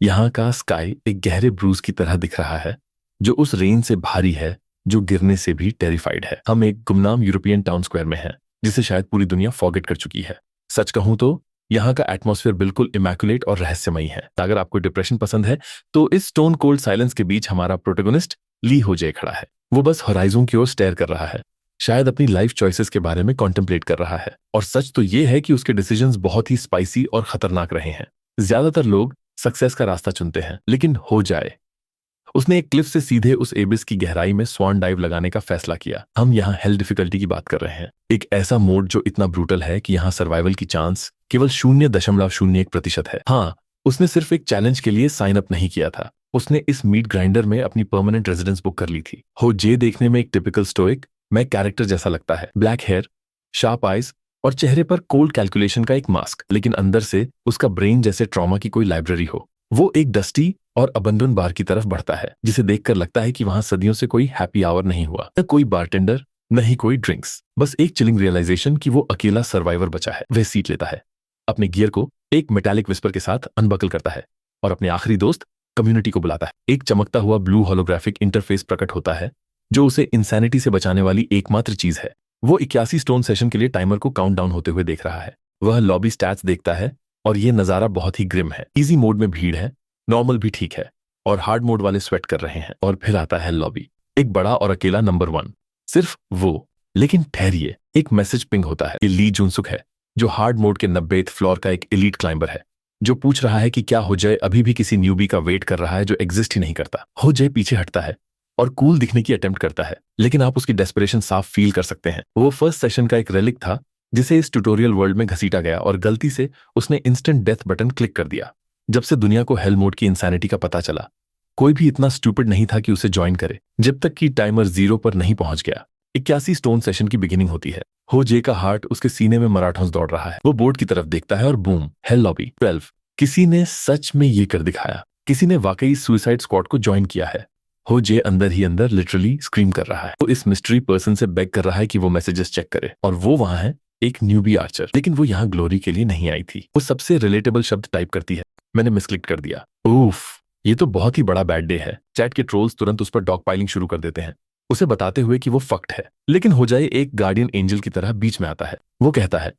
यहाँ का स्काई एक गहरे ब्रूज की तरह दिख रहा है, जो उस रेन से भारी है, जो गिरने से भी टेरिफाइड है। हम एक गुमनाम यूरोपियन टाउन स्क्वायर में हैं, जिसे शायद पूरी दुनिया फॉरगेट कर चुकी है। सच कहूं तो यहाँ का एटमॉस्फेयर बिल्कुल इमैकुलेट और रहस्यमयी है। अगर आपको डिप्रेशन पसंद है, तो इस स्टोन कोल्ड साइलेंस के बीच हमारा प्रोटेगोनिस्ट ली हो जाए खड़ा है। वो बस होराइजन की ओर स्टेयर कर रहा है, शायद अपनी लाइफ चॉइसेस के बारे में कॉन्टेम्पलेट कर रहा है। और सच तो ये है कि उसके डिसीजंस बहुत ही स्पाइसी और खतरनाक रहे हैं। ज्यादातर लोग सक्सेस का रास्ता चुनते हैं, लेकिन हो जाए उसने एक क्लिफ से सीधे उस एबिस की गहराई में स्वान डाइव लगाने का फैसला किया। हम यहाँ हेल डिफिकल्टी की बात कर रहे हैं, एक ऐसा मोड जो इतना ब्रूटल है कि यहाँ सर्वाइवल की चांस केवल 0.01% है। हाँ, उसने सिर्फ एक चैलेंज के लिए साइन अप नहीं किया था, उसने इस मीट ग्राइंडर में अपनी परमानेंट रेजिडेंस बुक कर ली थी। हो जे देखने में एक टिपिकल स्टोइक मैं कैरेक्टर जैसा लगता है, ब्लैक हेयर, शार्प आइज और चेहरे पर कोल्ड कैलकुलेशन का एक मास्क, लेकिन अंदर से उसका ब्रेन जैसे ट्रॉमा की कोई लाइब्रेरी हो। वो एक डस्टी और अबंडन बार की तरफ बढ़ता है, जिसे देखकर लगता है कि वहां सदियों से कोई हैप्पी आवर नहीं हुआ, न कोई बारटेंडर, न ही कोई ड्रिंक्स, बस एक चिलिंग रियलाइजेशन कि वो अकेला सर्वाइवर बचा है। वह सीट लेता है, अपने गियर को एक मेटालिक विस्पर के साथ अनबकल करता है और अपने आखिरी दोस्त कम्युनिटी को बुलाता है। एक चमकता हुआ ब्लू होलोग्राफिक इंटरफेस प्रकट होता है, जो उसे इंसैनिटी से बचाने वाली एकमात्र चीज है। वो 81 स्टोन सेशन के लिए टाइमर को काउंट डाउन होते हुए देख रहा है। वह लॉबी स्टैट्स देखता है और ये नजारा बहुत ही ग्रिम है। इजी मोड में भीड़ है, नॉर्मल भी ठीक है, और हार्ड मोड वाले स्वेट कर रहे हैं। और फिर आता है लॉबी, एक बड़ा और अकेला नंबर 1, सिर्फ वो। लेकिन ठहरिए, एक मैसेज पिंग होता है। ये ली जुनसुक है, जो हार्ड मोड के 90th फ्लोर का एक एलीट क्लाइंबर है, जो पूछ रहा है कि क्या हो जाए अभी भी किसी न्यूबी का वेट कर रहा है जो एग्जिस्ट ही नहीं करता। हो जाए पीछे हटता है और कूल दिखने की अटेम्प्ट करता है, लेकिन आप उसकी डेस्परेशन साफ फील कर सकते हैं। वो फर्स्ट सेशन का एक रेलिक था, जिसे इस ट्यूटोरियल वर्ल्ड में घसीटा गया और गलती से उसने इंस्टेंट डेथ बटन क्लिक कर दिया। जब से दुनिया को हेल मोड की इंसैनिटी का पता चला, कोई भी इतना स्टूपिड नहीं था कि उसे ज्वाइन करे, जब तक कि टाइमर 0 पर नहीं पहुंच गया। 81 स्टोन सेशन की बिगिनिंग होती है। हो जे का हार्ट उसके सीने में मराठोंस दौड़ रहा है। वो बोर्ड की तरफ देखता है और बूम, हेल लॉबी 12। किसी ने सच में ये कर दिखाया, किसी ने वाकई सुसाइड स्क्वाड को ज्वाइन किया है। हो जे अंदर ही अंदर लिटरली स्क्रीम कर रहा है। वो इस मिस्ट्री पर्सन से बेग कर रहा है कि वो मैसेजेस चेक करे, और वो वहां है, एक न्यूबी आर्चर। लेकिन वो यहाँ ग्लोरी के लिए नहीं आई थी। वो सबसे रिलेटेबल शब्द टाइप करती है। मैंने मिसक्लिक कर दिया। उफ, ये तो बहुत ही बड़ा बैड डे है। चैट के ट्रोल्स तुरंत उस पर डॉग पाइलिंग शुरू कर देते हैं, उसे बताते हुए कि वो फक्ट है। लेकिन हो जाए एक गार्डियन एंजल की तरह बीच में आता है। वो कहता है,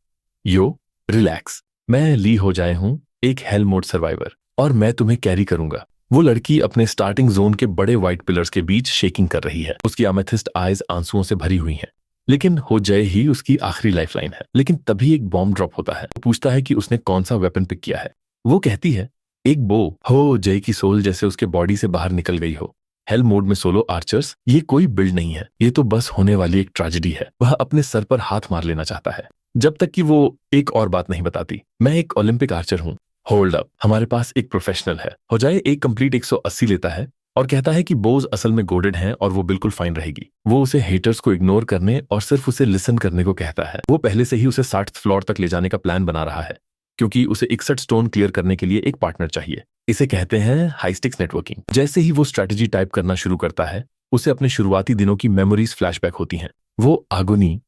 यो रिलैक्स, मैं ली हो जाए हूं, एक हेल मोड सर्वाइवर, और मैं तुम्हें कैरी करूंगा। वो लड़की अपने स्टार्टिंग जोन के बड़े व्हाइट पिलर्स के बीच शेकिंग कर रही है। उसकी अमेथिस्ट आइज आंसुओं से भरी हुई हैं, लेकिन हो जाए ही उसकी आखिरी लाइफलाइन है। लेकिन तभी एक बॉम्ब ड्रॉप होता है। वो पूछता है कि उसने कौन सा वेपन पिक किया है। वो कहती है, एक बो। हो जय की सोल जैसे उसके बॉडी से बाहर निकल गई हो। हेल मोड में सोलो आर्चर्स, ये कोई बिल्ड नहीं है, ये तो बस होने वाली एक ट्रेजेडी है। वह अपने सर पर हाथ मार लेना चाहता है, जब तक कि वो एक और बात नहीं बताती। मैं एक ओलंपिक आर्चर हूँ। होल्ड अप, हमारे पास एक प्रोफेशनल है। हो जाए एक कंप्लीट 180 लेता है और कहता है कि बोज असल में गोडेड हैं और वो बिल्कुल फाइन रहेगी। वो उसे हेटर्स को इग्नोर करने और सिर्फ उसे लिसन करने को कहता है। वो पहले से ही उसे 60th फ्लोर तक ले जाने का प्लान बना रहा है, क्योंकि उसे 61 स्टोन क्लियर करने के लिए एक पार्टनर चाहिए। इसे कहते हैं हाई स्टिक्स नेटवर्किंग। जैसे ही वो स्ट्रैटेजी टाइप करना शुरू करता है, उसे अपने शुरुआती दिनों की मेमोरीज फ्लैशबैक होती हैं। वो आगोनी,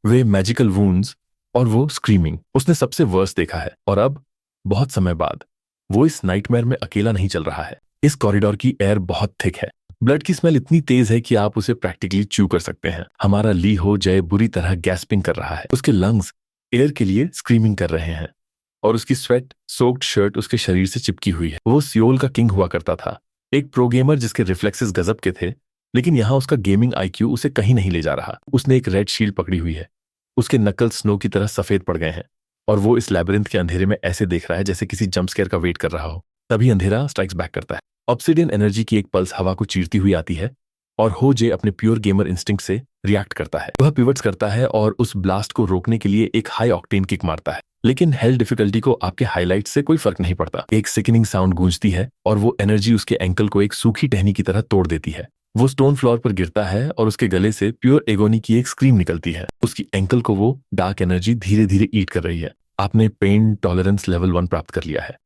वे मैजिकल वूंड्स और वो स्क्रीमिंग। उसने सबसे वर्स्ट देखा है, और अब बहुत समय बाद वो इस नाइटमेयर में अकेला नहीं चल रहा है। इस कॉरिडोर की एयर बहुत थिक है, ब्लड की स्मेल इतनी तेज है कि आप उसे प्रैक्टिकली च्यू कर सकते हैं। हमारा ली हो जय बुरी तरह गैस्पिंग कर रहा है। उसके लंग्स एयर के लिए स्क्रीमिंग कर रहे हैं, और उसकी स्वेट सोक्ड शर्ट उसके शरीर से चिपकी हुई है। वो सियोल का किंग हुआ करता था, एक प्रो गेमर जिसके रिफ्लेक्सेस गजब के थे, लेकिन यहाँ उसका गेमिंग आईक्यू उसे कहीं नहीं ले जा रहा। उसने एक रेड शील्ड पकड़ी हुई है, उसके नकल स्नो की तरह सफेद पड़ गए हैं, और वो इस लैबिरिंथ के अंधेरे में ऐसे देख रहा है जैसे किसी जंप स्केयर का वेट कर रहा हो। तभी अंधेरा स्ट्राइक्स बैक करता है। ऑब्सिडियन एनर्जी की एक पल्स हवा को चीरती हुई आती है, और हो जे अपने प्योर गेमर इंस्टिंक्ट से रिएक्ट करता है। वह पिवट्स करता है और उस ब्लास्ट को रोकने के लिए एक हाई ऑक्टेन किक मारता है। लेकिन हेल डिफिकल्टी को आपके हाईलाइट से कोई फर्क नहीं पड़ता। एक सिकनिंग साउंड गूंजती है, और वो एनर्जी उसके एंकल को एक सूखी टहनी की तरह तोड़ देती है। वो स्टोन फ्लोर पर गिरता है और उसके गले से प्योर एगोनी की एक स्क्रीम निकलती है। उसकी एंकल को वो डार्क एनर्जी धीरे धीरे ईट कर रही है। आपने पेन टॉलरेंस लेवल 1 प्राप्त कर लिया है।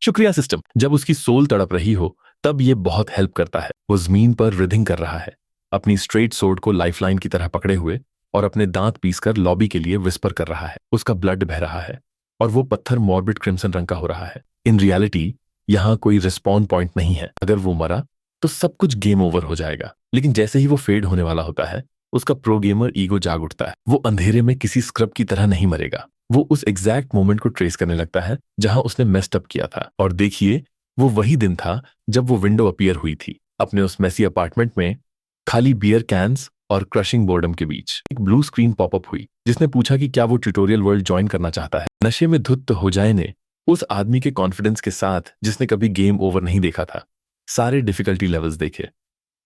शुक्रिया सिस्टम। जब उसकी सोल तड़प रही हो, तब ये बहुत हेल्प करता है। वो जमीन पर रिथिंग कर रहा है, अपनी स्ट्रेट सोर्ड को लाइफलाइन की तरह पकड़े हुए, और अपने दांत पीसकर लॉबी के लिए विस्पर कर रहा है। उसका ब्लड बह रहा है, और वो पत्थर मॉर्बिड क्रिम्सन रंग का हो रहा है। इन रियलिटी यहाँ कोई रिस्पॉन्ड पॉइंट नहीं है। अगर वो मरा तो सब कुछ गेम ओवर हो जाएगा। लेकिन जैसे ही वो फेड होने वाला होता है, उसका प्रो गेमर ईगो जाग उठता है। वो अंधेरे में किसी स्क्रब की तरह नहीं मरेगा। वो उस एग्जैक्ट मोमेंट को ट्रेस करने लगता है जहां उसने मेस्ड अप किया था। और देखिए, वो वही दिन था जब वो विंडो अपीयर हुई थी अपने उस मेसी अपार्टमेंट में, खाली बियर कैंस और क्रशिंग बोर्डम के बीच। एक ब्लू स्क्रीन पॉपअप हुई जिसने पूछा कि क्या वो ट्यूटोरियल वर्ल्ड ज्वाइन करना चाहता है। नशे में धुत हो जाए ने उस आदमी के कॉन्फिडेंस के साथ, जिसने कभी गेम ओवर नहीं देखा था, सारे डिफिकल्टी लेवल्स देखे।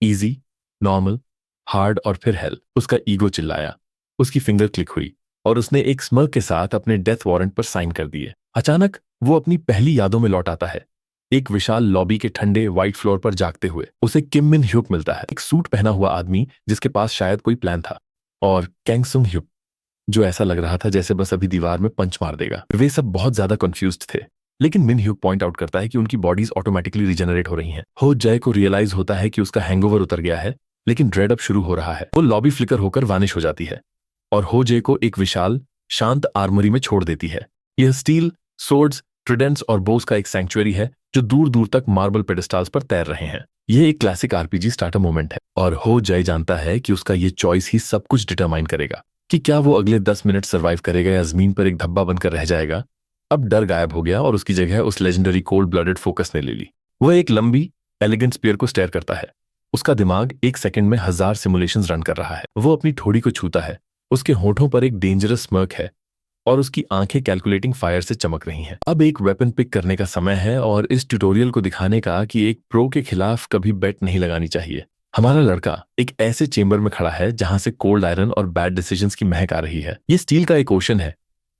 इजी, नॉर्मल, हार्ड और फिर हेल। उसका ईगो चिल्लाया, उसकी फिंगर क्लिक हुई और उसने एक स्मर्क के साथ अपने डेथ वारंट पर साइन कर दिए। अचानक वो अपनी पहली यादों में लौट आता है, एक विशाल लॉबी के ठंडे व्हाइट फ्लोर पर जागते हुए। उसे किम मिन ह्यूक मिलता है, एक सूट पहना हुआ आदमी जिसके पास शायद कोई प्लान था, और कैंग सुंग ह्यूक जो ऐसा लग रहा था जैसे बस अभी दीवार में पंच मार देगा। वे सब बहुत ज्यादा कंफ्यूज्ड थे, लेकिन मिन ह्यूक पॉइंट आउट करता है कि उनकी बॉडीज ऑटोमेटिकली रिजेनरेट हो रही हैं। हो जय को रियलाइज होता है कि उसका हैंगओवर उतर गया है, लेकिन ड्रेड अप शुरू हो रहा है। वो लॉबी फ्लिकर होकर वानिश हो जाती है और हो जे को एक विशाल शांत आर्मरी में छोड़ देती है। यह स्टील, सोर्ड्स, ट्रिडेंट्स और बोस का एक सैंक्चुअरी है जो दूर दूर तक मार्बल पेडेस्टल्स पर तैर रहे हैं। यह एक क्लासिक आरपीजी स्टार्टर मोमेंट है और हो जय जानता है कि उसका ये चॉइस ही सब कुछ डिटरमाइन करेगा कि क्या वो अगले 10 मिनट सर्वाइव करेगा या जमीन पर एक धब्बा बनकर रह जाएगा। अब डर गायब हो गया और उसकी जगह उस लेजेंडरी कोल्ड ब्लडेड फोकस ने ले ली। वह एक लंबी एलिगेंट स्पीयर को स्टेयर करता है। उसका दिमाग एक सेकंड में 1000 सिमुलेशंस रन कर रहा है। वो अपनी ठोड़ी को छूता है, उसके होठों पर एक डेंजरस स्मर्क है और उसकी आंखें कैलकुलेटिंग फायर से चमक रही हैं। अब एक वेपन पिक करने का समय है और इस ट्यूटोरियल को दिखाने का कि एक प्रो के खिलाफ कभी बेट नहीं लगानी चाहिए। हमारा लड़का एक ऐसे चेंबर में खड़ा है जहां से कोल्ड आयरन और बैड डिसीजंस की महक आ रही है। ये स्टील का एक ओशन है,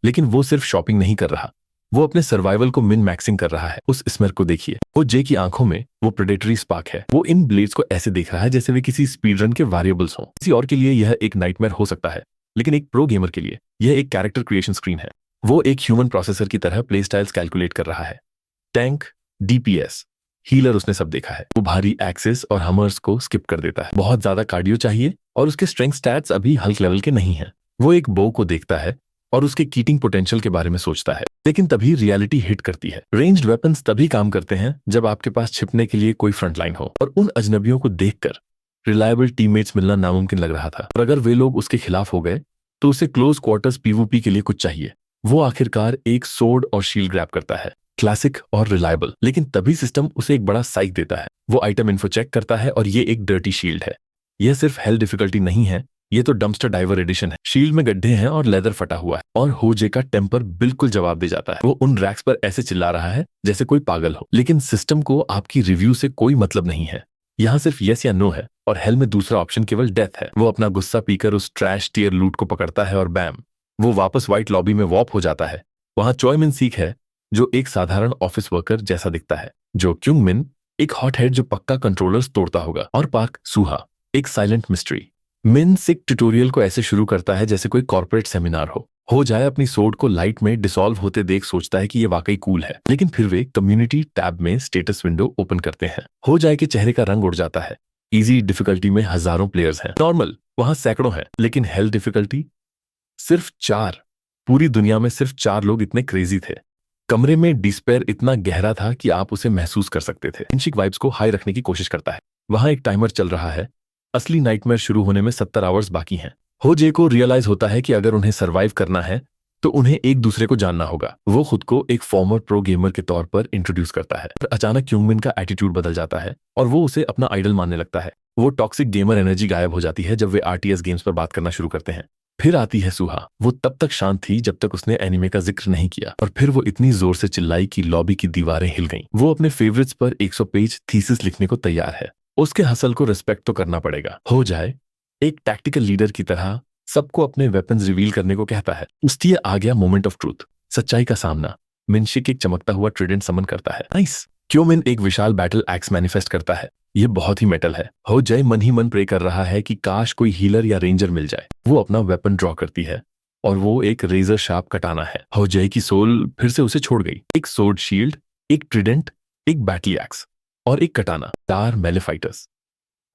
लेकिन वो सिर्फ शॉपिंग नहीं कर रहा, वो अपने सर्वाइवल को मिन मैक्सिंग कर रहा है। उस स्मर्क को देखिए, वो जे की आंखों में वो प्रेडेटरी स्पार्क है। वो इन ब्लेड्स को ऐसे देख रहा है जैसे वे किसी स्पीड रन के वेरिएबल्स हों। किसी और के लिए यह एक नाइटमेयर हो सकता है, लेकिन एक प्रो गेमर के लिए यह एक कैरेक्टर क्रिएशन स्क्रीन है। वो एक ह्यूमन प्रोसेसर की तरह प्ले स्टाइल्स कैलकुलेट कर रहा है। टैंक, डीपीएस, हीलर, उसने सब देखा है। वो भारी एक्सेस और हमर्स को स्किप कर देता है। बहुत ज्यादा कार्डियो चाहिए और उसके स्ट्रेंथ स्टैट्स अभी हल्क लेवल के नहीं हैं। वो एक बो को देखता है और उसके कीटिंग पोटेंशियल के बारे में सोचता है, लेकिन तभी रियलिटी हिट करती है। रेंज्ड वेपन्स तभी काम करते हैं जब आपके पास छिपने के लिए कोई फ्रंटलाइन हो, और उन अजनबियों को देखकर रिलायबल टीममेट्स मिलना नामुमकिन लग रहा था। और अगर वे लोग उसके खिलाफ हो गए तो उसे क्लोज क्वार्टर्स पीवीपी के लिए कुछ चाहिए। वो आखिरकार एक सोर्ड और शील्ड ग्रैब करता है, क्लासिक और रिलायबल, लेकिन तभी सिस्टम उसे एक बड़ा साइक देता है। वो आइटम इन्फो चेक करता है और ये एक डर्टी शील्ड है। यह सिर्फ हेल डिफिकल्टी नहीं है, ये तो डंपस्टर डाइवर एडिशन है। शील्ड में गड्ढे हैं और लेदर फटा हुआ है, और होजे का टेम्पर बिल्कुल जवाब दे जाता है। वो उन रैक्स पर ऐसे चिल्ला रहा है जैसे कोई पागल हो, लेकिन सिस्टम को आपकी रिव्यू से कोई मतलब नहीं है। यहाँ सिर्फ यस या नो है, और हेल में दूसरा ऑप्शन केवल डेथ है। वो अपना गुस्सा पीकर उस ट्रैश टियर लूट को पकड़ता है और बैम, वो वापस व्हाइट लॉबी में वॉप हो जाता है। वहां चॉय मिन सीक है जो एक साधारण ऑफिस वर्कर जैसा दिखता है, जो क्यूंग मिन एक हॉट हेड जो पक्का कंट्रोलर्स तोड़ता होगा, और पार्क सूहा एक साइलेंट मिस्ट्री। मिन सिक ट्यूटोरियल को ऐसे शुरू करता है जैसे कोई कॉर्पोरेट सेमिनार हो जाए अपनी सोर्ड को लाइट में डिसॉल्व होते देख सोचता है कि ये वाकई कूल है, लेकिन फिर वे कम्युनिटी टैब में स्टेटस विंडो ओपन करते हैं। हो जाए के चेहरे का रंग उड़ जाता है। इजी डिफिकल्टी में हजारों प्लेयर्स हैं, नॉर्मल वहां सैकड़ों हैं, लेकिन हेल डिफिकल्टी सिर्फ 4। पूरी दुनिया में सिर्फ 4 लोग इतने क्रेजी थे। कमरे में डिस्पेयर इतना गहरा था कि आप उसे महसूस कर सकते थे। इनशिक वाइब्स को हाई रखने की कोशिश करता है। वहां एक टाइमर चल रहा है, असली नाइटमेयर शुरू होने में 70 आवर्स बाकी हैं। हो जे को रियलाइज होता है कि अगर उन्हें सर्वाइव करना है तो उन्हें एक दूसरे को जानना होगा। वो खुद को एक फॉर्मर प्रो गेमर के तौर पर इंट्रोड्यूस करता है, पर अचानक क्यूंगमिन का एटीट्यूड बदल जाता है और वो उसे अपना आइडल मानने लगता है। वो टॉक्सिक गेमर एनर्जी गायब हो जाती है जब वे आरटीएस गेम्स पर बात करना शुरू करते हैं। फिर आती है सुहा। वो तब तक शांत थी जब तक उसने एनिमे का जिक्र नहीं किया, और फिर वो इतनी जोर से चिल्लाई कि लॉबी की दीवारें हिल गईं। वो अपने फेवरेट्स पर 100 पेज थीसिस लिखने को तैयार है। उसके हसल को रिस्पेक्ट तो करना पड़ेगा। हो जाए एक टैक्टिकल लीडर की तरह सबको अपने वेपन्स रिवील करने को कहता है। उसकी आ गया मोमेंट ऑफ ट्रूथ, सच्चाई का सामना। मिनशिक एक चमकता हुआ ट्रिडेंट समन करता है। नाइस। क्योमिन एक विशाल बैटल एक्स मैनिफेस्ट करता है। ये बहुत ही मेटल है। हो जाए मन ही मन प्रे कर रहा है कि काश कोई हीलर या रेंजर मिल जाए। वो अपना वेपन ड्रॉ करती है और वो एक रेजर शार्प कटाना है। हो जाए की सोल फिर से उसे छोड़ गई। एक सोर्ड शील्ड, एक ट्रिडेंट, एक बैटल एक्स और एक कटाना। 4 मेलेफाइटर्स।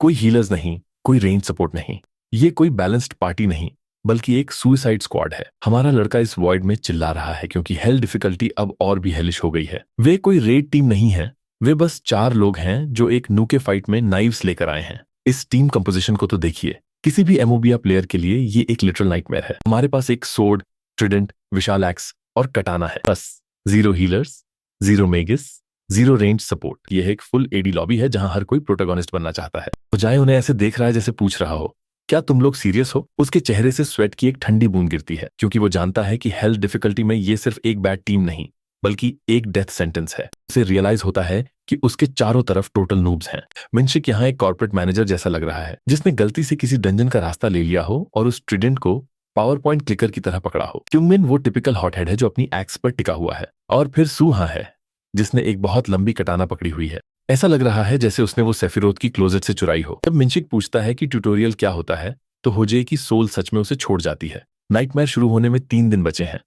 कोई हीलर्स नहीं, कोई रेंज सपोर्ट नहीं, ये कोई बैलेंस्ड पार्टी नहीं, बल्कि एक सुसाइड स्क्वाड है। हमारा लड़का इस वॉइड में चिल्ला रहा है क्योंकि हेल डिफिकल्टी अब और भी हेलिश हो गई है। वे कोई रेड टीम नहीं है, वे बस 4 लोग हैं जो एक नूके फाइट में नाइव्स लेकर आए हैं। इस टीम कंपोजिशन को तो देखिए, किसी भी एमोबिया प्लेयर के लिए ये एक लिटरल नाइटमेयर है। हमारे पास एक सोर्ड, ट्रिडेंट, विशाल एक्स और कटाना है, बस 0 हीलर्स, 0 मेगिस, 0 रेंज सपोर्ट। यह एक फुल एडी लॉबी है जहां हर कोई प्रोटोगोनिस्ट बनना चाहता है। बजाय उन्हें ऐसे देख रहा है जैसे पूछ रहा हो, क्या तुम लोग सीरियस हो? उसके चेहरे से स्वेट की एक ठंडी बूंद गिरती है, क्योंकि वो जानता है कि हेल्थ डिफिकल्टी में ये सिर्फ एक बैड टीम नहीं, बल्कि एक डेथ सेंटेंस है। उसे रियलाइज होता है कि उसके चारों तरफ टोटल नूब्स हैं। मिनशिक यहाँ एक कॉर्पोरेट मैनेजर जैसा लग रहा है, जिसने गलती से किसी डंजन का रास्ता ले लिया हो और उस ट्रिडेंट को पावर पॉइंट क्लिकर की तरह पकड़ा हो। क्यूंगमिन वो टिपिकल हॉटहेड है जो अपनी एक्स पर टिका हुआ है, और फिर सूहा है जिसने एक बहुत लंबी कटाना पकड़ी हुई है। ऐसा लग रहा है जैसे उसने वो सेफिरोथ की क्लोजेट से चुराई हो। जब मिनशिक पूछता है कि ट्यूटोरियल क्या होता है, तो होजे की सोल सच में उसे छोड़ जाती है। नाइटमेयर शुरू होने में 3 दिन बचे हैं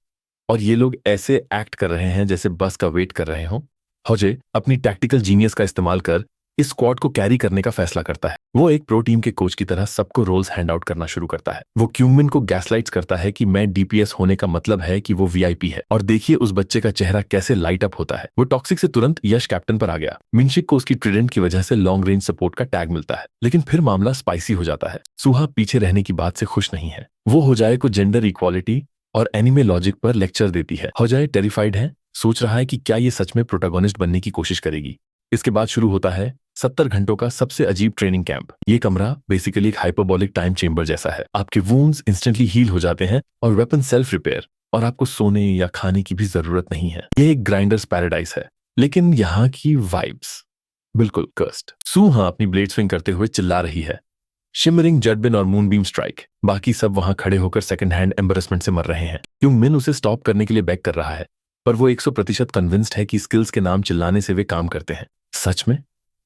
और ये लोग ऐसे एक्ट कर रहे हैं जैसे बस का वेट कर रहे हों। होजे अपनी टैक्टिकल जीनियस का इस्तेमाल कर इस स्क्वाड को कैरी करने का फैसला करता है। वो एक प्रो टीम के कोच की तरह सबको रोल्स हैंड आउट करना शुरू करता है। वो क्यूमिन को गैसलाइट्स करता है कि मैं डीपीएस होने का मतलब है कि वो वीआईपी है, और देखिए उस बच्चे का चेहरा कैसे लाइट अप होता है। वो टॉक्सिक से तुरंत यश कैप्टन पर आ गया। मिनशिक को उसकी ट्रिडेंट की वजह से लॉन्ग रेंज सपोर्ट का टैग मिलता है, लेकिन फिर मामला स्पाइसी हो जाता है। सुहा पीछे रहने की बात से खुश नहीं है। वो होजाए को जेंडर इक्वालिटी और एनिमे लॉजिक पर लेक्चर देती है। होजाए टेरिफाइड है, सोच रहा है कि क्या ये सच में प्रोटोगोनिस्ट बनने की कोशिश करेगी। इसके बाद शुरू होता है 70 घंटों का सबसे अजीब ट्रेनिंग कैंप। ये कमरा बेसिकली एक हाइपरबॉलिक टाइम चेंबर जैसा है। आपके वुंड्स इंस्टेंटली हील हो जाते हैं और वेपन सेल्फ रिपेयर, और आपको सोने या खाने की भी जरूरत नहीं है। ये एक ग्राइंडर्स पैराडाइस है, लेकिन यहाँ की वाइब्स बिल्कुल कर्स्ड। सूहा अपनी ब्लेड स्विंग करते हुए चिल्ला रही है, शिमरिंग जडबिन और मूनबीम स्ट्राइक। बाकी सब वहां खड़े होकर सेकंड हैंड एम्बेरसमेंट से मर रहे हैं। क्यूंगमिन उसे स्टॉप करने के लिए बैक कर रहा है, पर वो 100% कन्विंस्ड है कि स्किल्स के नाम चिल्लाने से वे काम करते हैं। सच में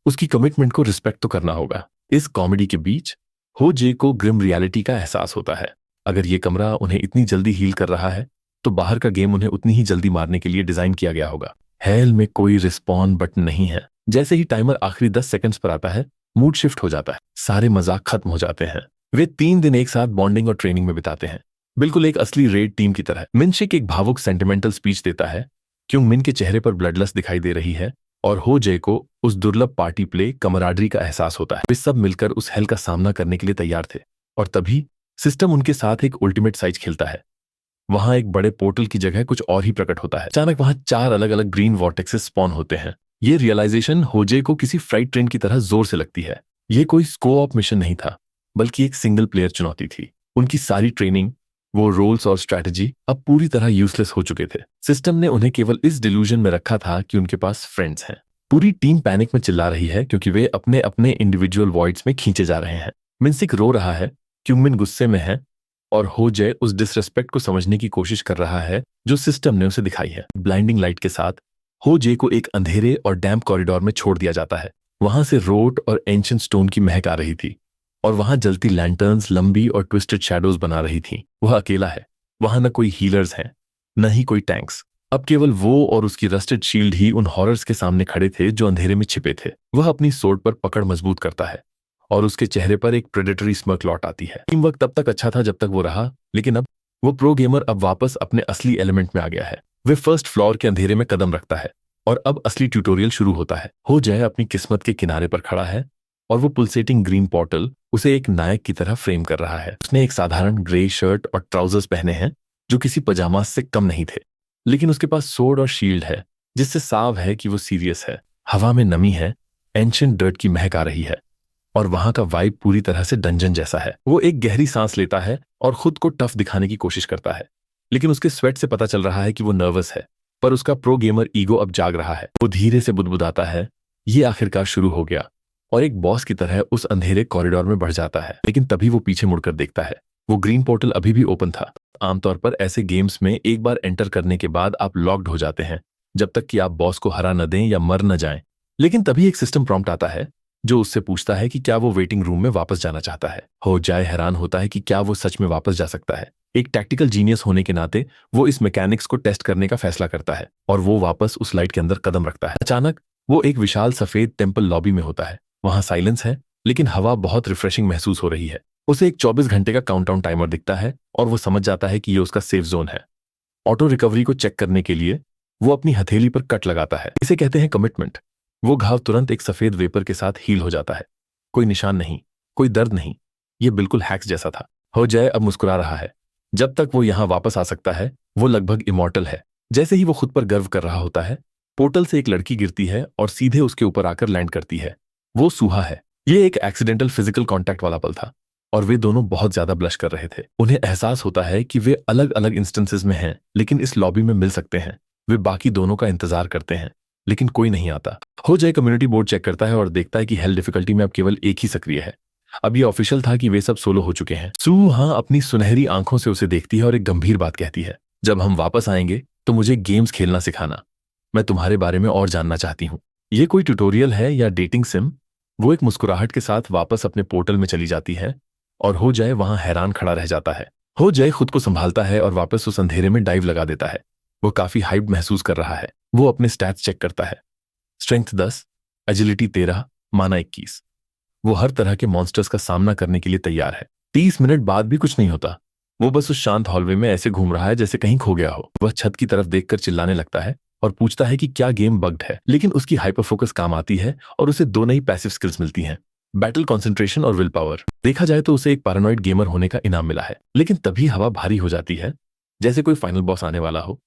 उसकी कमिटमेंट को रिस्पेक्ट तो करना होगा। इस कॉमेडी के बीच होजे को ग्रिम रियलिटी का एहसास होता है। अगर ये कमरा उन्हें इतनी जल्दी हील कर रहा है, तो बाहर का गेम उन्हें उतनी ही जल्दी मारने के लिए डिजाइन किया गया होगा। हेल में कोई रिस्पॉन बटन नहीं है। जैसे ही टाइमर आखिरी 10 सेकंड्स पर आता है, मूड शिफ्ट हो जाता है। सारे मजाक खत्म हो जाते हैं। वे 3 दिन एक साथ बॉन्डिंग और ट्रेनिंग में बिताते हैं, बिल्कुल एक असली रेड टीम की तरह। मिनशिक एक भावुक सेंटिमेंटल स्पीच देता है। क्यूंगमिन के चेहरे पर ब्लडलस्ट दिखाई दे रही है, और होजे को उस दुर्लभ पार्टी प्ले कमराडरी का एहसास होता है। वे सब मिलकर उस हेल का सामना करने के लिए तैयार थे, और तभी सिस्टम उनके साथ एक अल्टीमेट साइज खेलता है। वहां एक बड़े पोर्टल की जगह कुछ और ही प्रकट होता है। अचानक वहां 4 अलग अलग ग्रीन वॉर्टेक्सेस स्पॉन होते हैं। ये रियलाइजेशन होजे को किसी फ्राइट ट्रेन की तरह जोर से लगती है। ये कोई स्को ऑप मिशन नहीं था, बल्कि एक सिंगल प्लेयर चुनौती थी। उनकी सारी ट्रेनिंग, वो रोल्स और स्ट्रैटेजी अब पूरी तरह यूजलेस हो चुके थे। सिस्टम ने उन्हें केवल इस डिल्यूजन में रखा था कि उनके पास फ्रेंड्स हैं। पूरी टीम पैनिक में चिल्ला रही है, क्योंकि वे अपने अपने इंडिविजुअल वॉइड्स में खींचे जा रहे हैं। मिनशिक रो रहा है, क्यूंगमिन गुस्से में है, और होजे उस डिसरेस्पेक्ट को समझने की कोशिश कर रहा है जो सिस्टम ने उसे दिखाई है। ब्लाइंडिंग लाइट के साथ होजे को एक अंधेरे और डैम्प कॉरिडोर में छोड़ दिया जाता है। वहां से रोट और एंशिएंट स्टोन की महक आ रही थी, और वहां जलती लैंटर्न्स लंबी और ट्विस्टेड शैडोज बना रही थी। वह अकेला है। वहां न कोई हीलर्स हैं, न ही कोई टैंक्स। अब केवल वो और उसकी रस्टेड शील्ड ही उन हॉरर्स के सामने खड़े थे जो अंधेरे में छिपे थे। वह अपनी सोर्ड पर पकड़ मजबूत करता है, और उसके चेहरे पर एक प्रेडेटरी स्मर्क लौट आती है। टीम वर्क तब तक अच्छा था जब तक वो रहा, लेकिन अब वो प्रो गेमर अब वापस अपने असली एलिमेंट में आ गया है। वे फर्स्ट फ्लोर के अंधेरे में कदम रखता है, और अब असली ट्यूटोरियल शुरू होता है। होजे अपनी किस्मत के किनारे पर खड़ा है, और वो पुलसेटिंग ग्रीन पोर्टल उसे एक नायक की तरह फ्रेम कर रहा है। उसने एक साधारण ग्रे शर्ट और ट्राउजर्स पहने हैं जो किसी पजामास से कम नहीं थे, लेकिन उसके पास सोर्ड और शील्ड है, जिससे साफ है कि वो सीरियस है। हवा में नमी है, एंशिएंट डर्ट की महक आ रही है, और वहां का वाइब पूरी तरह से डंजन जैसा है। वो एक गहरी सांस लेता है और खुद को टफ दिखाने की कोशिश करता है, लेकिन उसके स्वेट से पता चल रहा है कि वो नर्वस है। पर उसका प्रो गेमर ईगो अब जाग रहा है। वो धीरे से बुदबुदाता है, ये आखिरकार शुरू हो गया, और एक बॉस की तरह उस अंधेरे कॉरिडोर में बढ़ जाता है। लेकिन तभी वो पीछे मुड़कर देखता है। वो ग्रीन पोर्टल अभी भी ओपन था। आमतौर पर ऐसे गेम्स में एक बार एंटर करने के बाद आप लॉक्ड हो जाते हैं, जब तक कि आप बॉस को हरा न दें या मर न जाएं। लेकिन तभी एक सिस्टम प्रॉम्प्ट आता है जो उससे पूछता है कि क्या वो वेटिंग रूम में वापस जाना चाहता है। होजाए हैरान होता है कि क्या वो सच में वापस जा सकता है। एक टैक्टिकल जीनियस होने के नाते वो इस मैकेनिक्स को टेस्ट करने का फैसला करता है, और वो वापस उस लाइट के अंदर कदम रखता है। अचानक वो एक विशाल सफेद टेम्पल लॉबी में होता है। वहां साइलेंस है, लेकिन हवा बहुत रिफ्रेशिंग महसूस हो रही है। उसे एक 24 घंटे का काउंटडाउन टाइमर दिखता है, और वो समझ जाता है कि ये उसका सेफ जोन है। ऑटो रिकवरी को चेक करने के लिए वो अपनी हथेली पर कट लगाता है। इसे कहते हैं कमिटमेंट। वो घाव तुरंत एक सफेद वेपर के साथ हील हो जाता है। कोई निशान नहीं, कोई दर्द नहीं। ये बिल्कुल हैक्स जैसा था। हो जाए अब मुस्कुरा रहा है। जब तक वो यहां वापस आ सकता है वो लगभग इमॉर्टल है। जैसे ही वो खुद पर गर्व कर रहा होता है, पोर्टल से एक लड़की गिरती है और सीधे उसके ऊपर आकर लैंड करती है। वो सुहा है। ये एक एक्सीडेंटल फिजिकल कांटेक्ट वाला पल था और वे दोनों बहुत ज्यादा ब्लश कर रहे थे। उन्हें एहसास होता है कि वे अलग अलग इंस्टेंसेस में हैं, लेकिन इस लॉबी में मिल सकते हैं। वे बाकी दोनों का इंतजार करते हैं, लेकिन कोई नहीं आता। हो जाए कम्युनिटी बोर्ड चेक करता है और देखता है कि हेल डिफिकल्टी में अब केवल एक ही सक्रिय है। अब ये ऑफिशियल था कि वे सब सोलो हो चुके हैं। सू हाँ अपनी सुनहरी आंखों से उसे देखती है और एक गंभीर बात कहती है, जब हम वापस आएंगे तो मुझे गेम्स खेलना सिखाना। मैं तुम्हारे बारे में और जानना चाहती हूँ। ये कोई ट्यूटोरियल है या डेटिंग सिम? वो एक मुस्कुराहट के साथ वापस अपने पोर्टल में चली जाती है और हो जाए वहां हैरान खड़ा रह जाता है। हो जाए खुद को संभालता है और वापस उस अंधेरे में डाइव लगा देता है। वो काफी हाइप महसूस कर रहा है। वो अपने स्टैट्स चेक करता है। स्ट्रेंथ 10, एजिलिटी 13, माना 21। वो हर तरह के मॉन्स्टर्स का सामना करने के लिए तैयार है। 30 मिनट बाद भी कुछ नहीं होता। वो बस उस शांत हॉलवे में ऐसे घूम रहा है जैसे कहीं खो गया हो। वह छत की तरफ देखकर चिल्लाने लगता है और पूछता है कि क्या गेम बग्ड है, लेकिन उसकी हाइपर फोकस काम आती है और उसे 2 नई पैसिव स्किल्स मिलती हैं, बैटल कंसंट्रेशन और विल पावर। देखा जाए तो उसे एक पैरानॉइड गेमर होने का इनाम मिला है। लेकिन तभी हवा भारी हो जाती है, जैसे कोई फाइनल बॉस आने वाला हो।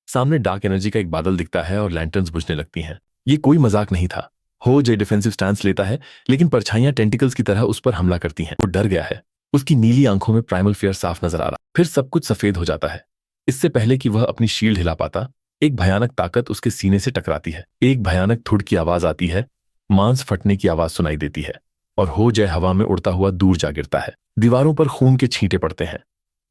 सामने डार्क एनर्जी का एक बादल दिखता है और लैंटर्न्स बुझने लगती हैं। ये कोई मजाक नहीं था। हो जे डिफेंसिव स्टैंस लेता है, लेकिन परछाइयां टेंटिकल्स की तरह उस पर हमला करती हैं। वो डर गया है। उसकी नीली आंखों में प्राइमल फियर साफ नजर आ रहा। फिर सब कुछ सफेद हो जाता है। इससे पहले कि वह अपनी शील्ड हिला पाता, एक भयानक ताकत उसके सीने से टकराती है। एक भयानक थुड़ की आवाज आती है, मांस फटने की आवाज सुनाई देती है और हो जाए हवा में उड़ता हुआ दूर जा गिरता है। दीवारों पर खून के छींटे पड़ते हैं।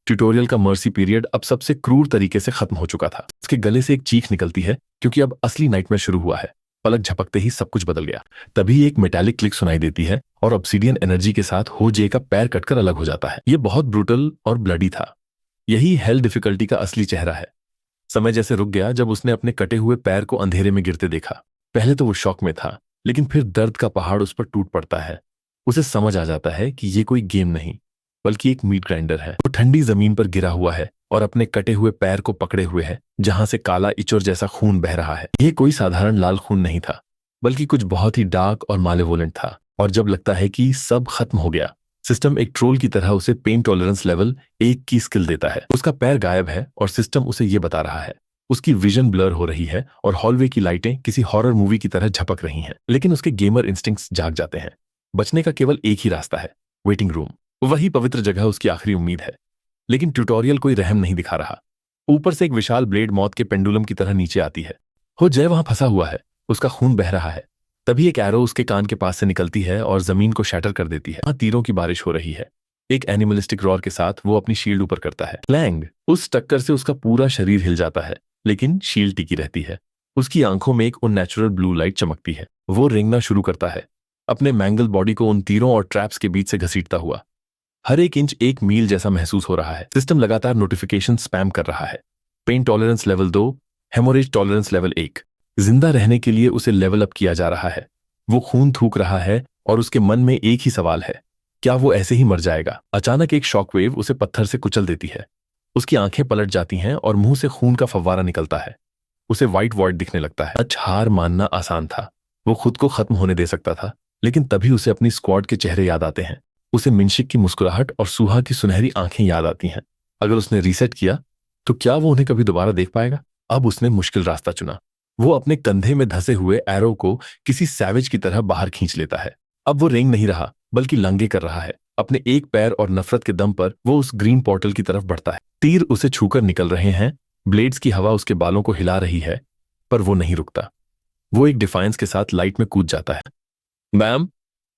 ट्यूटोरियल का मर्सी पीरियड अब सबसे क्रूर तरीके से खत्म हो चुका था। उसके गले से एक चीख निकलती है क्योंकि अब असली नाइटमेयर शुरू हुआ है। पलक झपकते ही सब कुछ बदल गया। तभी एक मेटालिक क्लिक सुनाई देती है और ऑब्सीडियन एनर्जी के साथ हो जे का पैर कटकर अलग हो जाता है। यह बहुत ब्रूटल और ब्लडी था। यही हेल डिफिकल्टी का असली चेहरा है। समय जैसे रुक गया जब उसने अपने कटे हुए पैर को अंधेरे में गिरते देखा। पहले तो वो शॉक में था, लेकिन फिर दर्द का पहाड़ उस पर टूट पड़ता है। उसे समझ आ जाता है कि ये कोई गेम नहीं बल्कि एक मीट ग्राइंडर है। वो ठंडी जमीन पर गिरा हुआ है और अपने कटे हुए पैर को पकड़े हुए है, जहां से काला इचोर जैसा खून बह रहा है। ये कोई साधारण लाल खून नहीं था, बल्कि कुछ बहुत ही डार्क और मालेवोलेंट था। और जब लगता है कि सब खत्म हो गया, सिस्टम एक ट्रोल की तरह उसे पेन टॉलरेंस लेवल 1 की स्किल देता है। उसका पैर गायब है और सिस्टम उसे ये बता रहा है। उसकी विजन ब्लर हो रही है और हॉलवे की लाइटें किसी हॉरर मूवी की तरह झपक रही हैं। लेकिन उसके गेमर इंस्टिंक्ट्स जाग जाते हैं। बचने का केवल एक ही रास्ता है, वेटिंग रूम। वही पवित्र जगह उसकी आखिरी उम्मीद है। लेकिन ट्यूटोरियल कोई रहम नहीं दिखा रहा। ऊपर से एक विशाल ब्लेड मौत के पेंडुलम की तरह नीचे आती है। हो जय वहां फंसा हुआ है, उसका खून बह रहा है। तभी एक एरो उसके कान के पास से निकलती है और जमीन को शैटर कर देती है। वहां तीरों की बारिश हो रही है। एक एनिमलिस्टिक रॉर के साथ वो अपनी शील्ड ऊपर करता है। क्लैंग! उस टक्कर से उसका पूरा शरीर हिल जाता है, लेकिन शील्ड टिकी रहती है। उसकी आंखों में एक अननेचुरल ब्लू लाइट चमकती है। वो रेंगना शुरू करता है, अपने मैंगल बॉडी को उन तीरों और ट्रैप्स के बीच से घसीटता हुआ। हर एक इंच एक मील जैसा महसूस हो रहा है। सिस्टम लगातार नोटिफिकेशन स्पैम कर रहा है। Pain tolerance level 2, haemorrhage tolerance level 1। जिंदा रहने के लिए उसे लेवल अप किया जा रहा है। वो खून थूक रहा है और उसके मन में एक ही सवाल है, क्या वो ऐसे ही मर जाएगा? अचानक एक शॉकवेव उसे पत्थर से कुचल देती है। उसकी आंखें पलट जाती हैं और मुंह से खून का फव्वारा निकलता है। उसे व्हाइट वॉइड दिखने लगता है। हार मानना आसान था। वो खुद को खत्म होने दे सकता था, लेकिन तभी उसे अपनी स्क्वाड के चेहरे याद आते हैं। उसे मिनशिक की मुस्कुराहट और सुहा की सुनहरी आंखें याद आती हैं। अगर उसने रीसेट किया तो क्या वो उन्हें कभी दोबारा देख पाएगा? अब उसने मुश्किल रास्ता चुना। वो अपने कंधे में धंसे हुए एरो को किसी सैवेज की तरह बाहर खींच लेता है। अब वो रेंग नहीं रहा, बल्कि लंगे कर रहा है। अपने एक पैर और नफरत के दम पर वो उस ग्रीन पोर्टल की तरफ बढ़ता है। तीर उसे छूकर निकल रहे हैं, ब्लेड्स की हवा उसके बालों को हिला रही है, पर वो नहीं रुकता। वो एक डिफाइंस के साथ लाइट में कूद जाता है। मैम!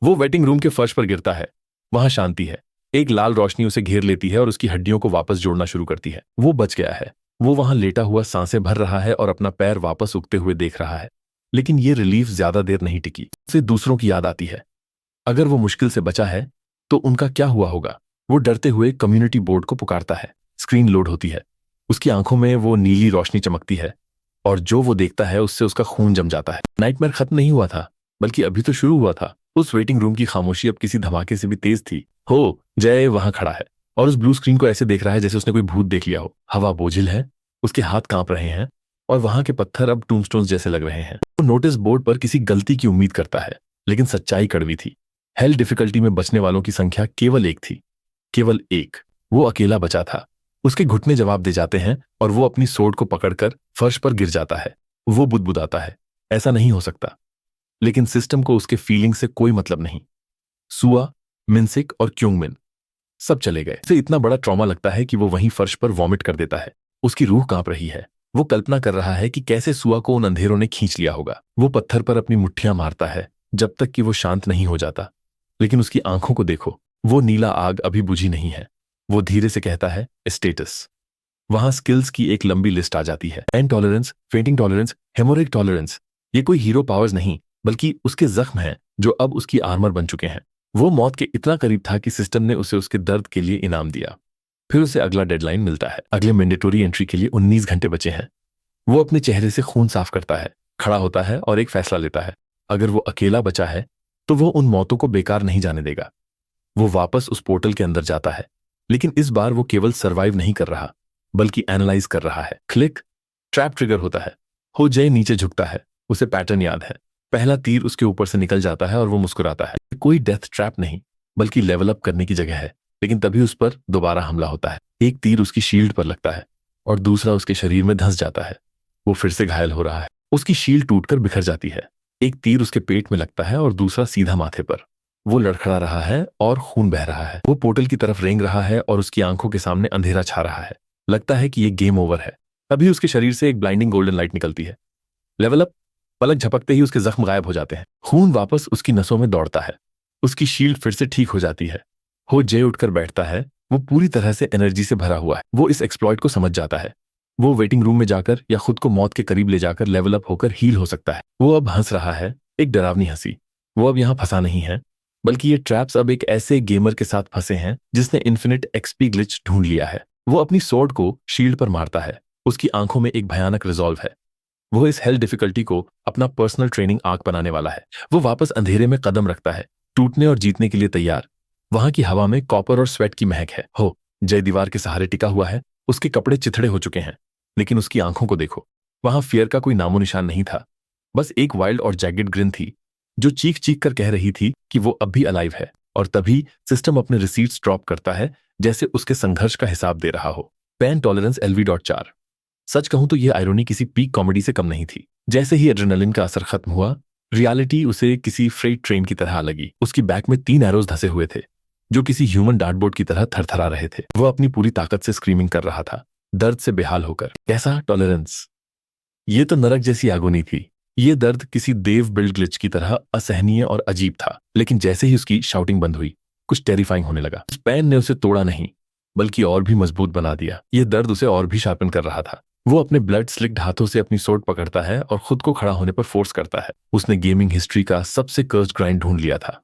वो वेटिंग रूम के फर्श पर गिरता है। वहां शांति है। एक लाल रोशनी उसे घेर लेती है और उसकी हड्डियों को वापस जोड़ना शुरू करती है। वो बच गया है। वो वहां लेटा हुआ सांसें भर रहा है और अपना पैर वापस उगते हुए देख रहा है। लेकिन ये रिलीफ ज्यादा देर नहीं टिकी। उसे दूसरों की याद आती है। अगर वो मुश्किल से बचा है तो उनका क्या हुआ होगा? वो डरते हुए कम्युनिटी बोर्ड को पुकारता है। स्क्रीन लोड होती है। उसकी आंखों में वो नीली रोशनी चमकती है और जो वो देखता है उससे उसका खून जम जाता है। नाइटमेयर खत्म नहीं हुआ था, बल्कि अभी तो शुरू हुआ था। उस वेटिंग रूम की खामोशी अब किसी धमाके से भी तेज थी। हो जय वहां खड़ा है और उस ब्लू स्क्रीन को ऐसे देख रहा है जैसे उसने कोई भूत देख लिया हो। हवा बोझिल है, उसके हाथ कांप रहे हैं और वहां के पत्थर अब टूमस्टोन्स जैसे लग रहे हैं। वो नोटिस बोर्ड पर किसी गलती की उम्मीद करता है, लेकिन सच्चाई कड़वी थी। हेल डिफिकल्टी में बचने वालों की संख्या केवल एक थी, केवल एक। वो अकेला बचा था। उसके घुटने जवाब दे जाते हैं और वो अपनी सोर्ड को पकड़कर फर्श पर गिर जाता है। वो बुदबुदाता है, ऐसा नहीं हो सकता। लेकिन सिस्टम को उसके फीलिंग से कोई मतलब नहीं। सुआ, मिनसिक और क्योंगमिन सब चले गए। उसे इतना बड़ा ट्रॉमा लगता है कि वो वहीं फर्श पर वॉमिट कर देता है। उसकी रूह कांप रही है। वो कल्पना कर रहा है कि कैसे सुआ को उन अंधेरों ने खींच लिया होगा। वो पत्थर पर अपनी मुट्ठियां मारता है जब तक कि वो शांत नहीं हो जाता। लेकिन उसकी आंखों को देखो, वो नीला आग अभी बुझी नहीं है। वो धीरे से कहता है स्टेटस। वहां स्किल्स की एक लंबी लिस्ट आ जाती है। Pain tolerance, fainting tolerance, haemorrhage tolerance. ये कोई हीरो पावर्स नहीं, बल्कि उसके जख्म हैं जो अब उसकी आर्मर बन चुके हैं। वो मौत के इतना करीब था कि सिस्टम ने उसे उसके दर्द के लिए इनाम दिया। फिर उसे अगला डेडलाइन मिलता है। अगले मैंडेटोरी एंट्री के लिए 19 घंटे बचे हैं। वो अपने चेहरे से खून साफ करता है, खड़ा होता है और एक फैसला लेता है। अगर वो अकेला बचा है तो वो उन मौतों को बेकार नहीं जाने देगा। वो वापस उस पोर्टल के अंदर जाता है, लेकिन इस बार वो केवल सर्वाइव नहीं कर रहा, बल्कि एनालाइज कर रहा है। क्लिक, ट्रैप ट्रिगर होता है। हो जय नीचे झुकता है। उसे पैटर्न याद है। पहला तीर उसके ऊपर से निकल जाता है और वो मुस्कुराता है। कोई डेथ ट्रैप नहीं, बल्कि लेवल अप करने की जगह है। लेकिन तभी उस पर दोबारा हमला होता है। एक तीर उसकी शील्ड पर लगता है और दूसरा उसके शरीर में धंस जाता है। वो फिर से घायल हो रहा है। उसकी शील्ड टूटकर बिखर जाती है। एक तीर उसके पेट में लगता है और दूसरा सीधा माथे पर। वो लड़खड़ा रहा है और खून बह रहा है। वो पोर्टल की तरफ रेंग रहा है और उसकी आंखों के सामने अंधेरा छा रहा है। लगता है कि ये गेम ओवर है। तभी उसके शरीर से एक ब्लाइंडिंग गोल्डन लाइट निकलती है। Level up. पलक झपकते ही उसके जख्म गायब हो जाते हैं। खून वापस उसकी नसों में दौड़ता है। उसकी शील्ड फिर से ठीक हो जाती है। हो जय उठकर बैठता है। वो पूरी तरह से एनर्जी से भरा हुआ है। वो इस एक्सप्लॉइट को समझ जाता है। वो वेटिंग रूम में जाकर या खुद को मौत के करीब ले जाकर लेवल अप होकर हील हो सकता है। वो अब हंस रहा है, एक डरावनी हंसी। वो अब यहां फंसा नहीं है, बल्कि ये ट्रैप्स अब एक ऐसे गेमर के साथ फंसे हैं जिसने इन्फिनिट एक्सपी ग्लिच ढूंढ लिया है। वो अपनी सोर्ड को शील्ड पर मारता है। उसकी आंखों में एक भयानक रिजॉल्व है। वो इस हेल डिफिकल्टी को अपना पर्सनल ट्रेनिंग आर्क बनाने वाला है। वो वापस अंधेरे में कदम रखता है, टूटने और जीतने के लिए तैयार। वहां की हवा में कॉपर और स्वेट की महक है। हो जय दीवार के सहारे टिका हुआ है। उसके कपड़े चिथड़े हो चुके हैं, लेकिन उसकी आंखों को देखो। वहां फियर का कोई नामो निशान नहीं था। बस एक वाइल्ड और जैगेड ग्रिन थी जो चीख चीख कर कह रही थी कि वो अब भी अलाइव है। और तभी सिस्टम अपने रिसीट्स ड्रॉप करता है, जैसे उसके संघर्ष का हिसाब दे रहा हो। Pain tolerance LV.4। सच कहूं तो यह आयरोनी किसी पीक कॉमेडी से कम नहीं थी। जैसे ही एड्रेनलिन का असर खत्म हुआ, रियलिटी उसे किसी फ्रेट ट्रेन की तरह लगी। उसकी बैक में 3 एरोज धसे हुए थे, जो किसी ह्यूमन डार्टबोर्ड की तरह थरथरा रहे थे। वो अपनी पूरी ताकत से स्क्रीमिंग कर रहा था, दर्द से बेहाल होकर। कैसा टॉलरेंस? ये तो नरक जैसी आगोनी थी। ये दर्द किसी देव बिल्ड ग्लिच की तरह असहनीय और अजीब था। लेकिन जैसे ही उसकी शाउटिंग बंद हुई, कुछ टेरिफाइंग होने लगा। उस पेन ने उसे तोड़ा नहीं, बल्कि और भी मजबूत बना दिया। ये दर्द उसे और भी शार्पन कर रहा था। वो अपने ब्लड स्लिक्ड हाथों से अपनी सोर्ड पकड़ता है और खुद को खड़ा होने पर फोर्स करता है। उसने गेमिंग हिस्ट्री का सबसे कर्स्ड ग्राइंड ढूंढ लिया था,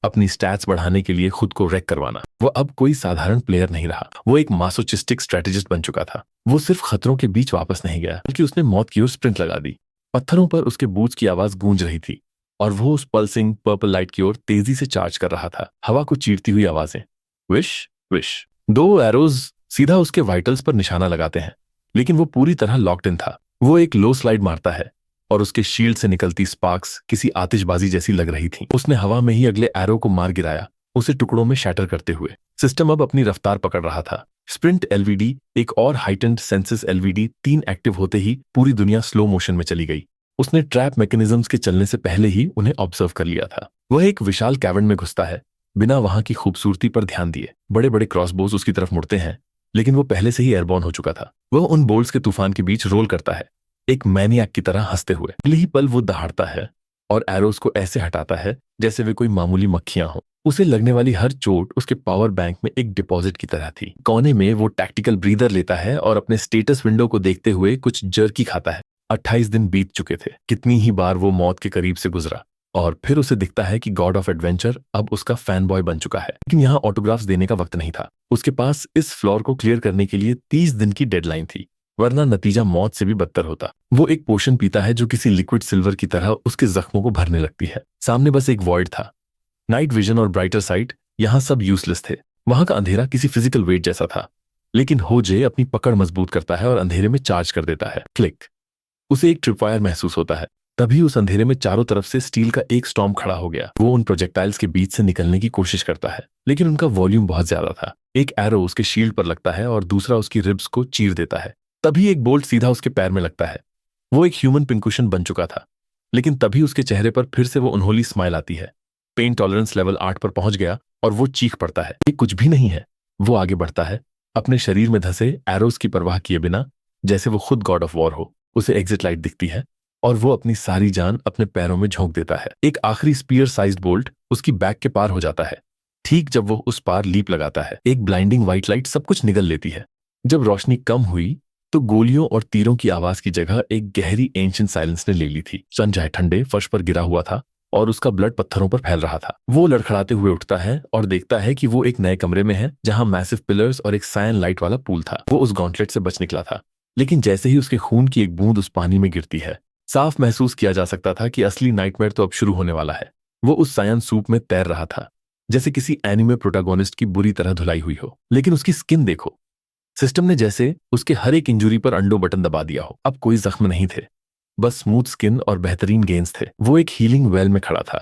अपनी स्टैट्स बढ़ाने के लिए खुद को रैक करवाना। वो अब कोई साधारण प्लेयर नहीं रहा। वो एक मासोचिस्टिक स्ट्रेटेजिस्ट बन चुका था। वो सिर्फ खतरों के बीच वापस नहीं गया, बल्कि उसने मौत की ओर स्प्रिंट लगा दी। पत्थरों पर उसके बूट्स की आवाज गूंज रही थी और वो उस पल्सिंग पर्पल लाइट की ओर तेजी से चार्ज कर रहा था। हवा को चीरती हुई आवाजें, विश विश। 2 एरोज सीधा उसके वाइटल्स पर निशाना लगाते हैं, लेकिन वो पूरी तरह लॉक्ड इन था। वो एक लो स्लाइड मारता है और उसके शील्ड से निकलती स्पार्क्स किसी आतिशबाजी जैसी लग रही थी। उसने हवा में ही अगले एरो को मार गिराया, उसे टुकड़ों में शैटर करते हुए। सिस्टम अब अपनी रफ्तार पकड़ रहा था। स्प्रिंट LVD, एक और हाइटेंड सेंसिस LVD 3 एक्टिव होते ही पूरी दुनिया स्लो मोशन में चली गई। उसने ट्रैप मैकेनिज्म्स के चलने से पहले ही उन्हें ऑब्जर्व कर लिया था। वह एक विशाल कैवर्न में घुसता है, बिना वहां की खूबसूरती पर ध्यान दिए। बड़े बड़े क्रॉसबोज उसकी तरफ मुड़ते हैं, लेकिन वो पहले से ही एयरबॉर्न हो चुका था। वह उन बोल्ट्स के तूफान के बीच रोल करता है, एक मैनियाक की तरह हंसते हुए। अगले ही पल वो दहाड़ता है और एरोस को ऐसे हटाता है जैसे वे कोई मामूली मक्खियां हों। उसे लगने वाली हर चोट उसके पावर बैंक में एक डिपॉजिट की तरह थी। कोने में वो टैक्टिकल ब्रीदर लेता है और अपने स्टेटस विंडो को देखते हुए कुछ जर्की खाता है। 28 दिन बीत चुके थे। कितनी ही बार वो मौत के करीब से गुजरा, और फिर उसे दिखता है कि गॉड ऑफ एडवेंचर अब उसका फैन बॉय बन चुका है। लेकिन यहाँ ऑटोग्राफ्स देने का वक्त नहीं था। उसके पास इस फ्लोर को क्लियर करने के लिए 30 दिन की डेडलाइन थी, वरना नतीजा मौत से भी बदतर होता। वो एक पोशन पीता है जो किसी लिक्विड सिल्वर की तरह उसके जख्मों को भरने लगती है। सामने बस एक वॉइड था। नाइट विजन और ब्राइटर साइट, यहाँ सब यूजलेस थे। वहां का अंधेरा किसी फिजिकल वेट जैसा था। लेकिन हो जे अपनी पकड़ मजबूत करता है और अंधेरे में चार्ज कर देता है। क्लिक। उसे एक ट्रिपवायर महसूस होता है। तभी उस अंधेरे में चारों तरफ से स्टील का एक स्टॉर्म खड़ा हो गया। वो उन प्रोजेक्टाइल्स के बीच से निकलने की कोशिश करता है, लेकिन उनका वॉल्यूम बहुत ज्यादा था। एक एरो उसके शील्ड पर लगता है और दूसरा उसकी रिब्स को चीर देता है। तभी एक बोल्ट सीधा उसके पैर में लगता है। वो एक ह्यूमन पिंकुशन बन चुका था, लेकिन तभी उसके चेहरे पर फिर से वो अनहोली स्माइल आती है। पेन टॉलरेंस लेवल 8 पर पहुंच गया और वो चीख पड़ता है। ये कुछ भी नहीं है। वो आगे बढ़ता है, अपने शरीर में धंसे एरोस की परवाह किए बिना, जैसे वो खुद गॉड ऑफ वॉर हो। उसे एग्जिट लाइट दिखती है और वो अपनी सारी जान अपने पैरों में झोंक देता है। एक आखिरी स्पीयर साइज्ड बोल्ट उसकी बैक के पार हो जाता है। ठीक जब वो उस पार लीप लगाता है, एक ब्लाइंडिंग व्हाइट लाइट सब कुछ निगल लेती है। जब रोशनी कम हुई तो गोलियों और तीरों की आवाज की जगह एक गहरी एंशिएंट साइलेंस ने ले ली थी। संजय ठंडे फर्श पर गिरा हुआ था और उसका ब्लड पत्थरों पर फैल रहा था। वो लड़खड़ाते हुए उठता है और देखता है कि वो एक नए कमरे में है, जहां मैसिव पिलर्स और एक सायन लाइट वाला पूल था। वो उस गॉन्टलेट से बच निकला था, लेकिन जैसे ही उसके खून की एक बूंद उस पानी में गिरती है, साफ महसूस किया जा सकता था कि असली नाइटमेयर तो अब शुरू होने वाला है। वो उस सायन सूप में तैर रहा था, जैसे किसी एनिमे प्रोटैगोनिस्ट की बुरी तरह धुलाई हुई हो। लेकिन उसकी स्किन देखो, सिस्टम ने जैसे उसके हर एक इंजुरी पर अंडो बटन दबा दिया हो। अब कोई जख्म नहीं थे, बस स्मूथ स्किन और बेहतरीन गेंस थे। वो एक हीलिंग वेल में खड़ा था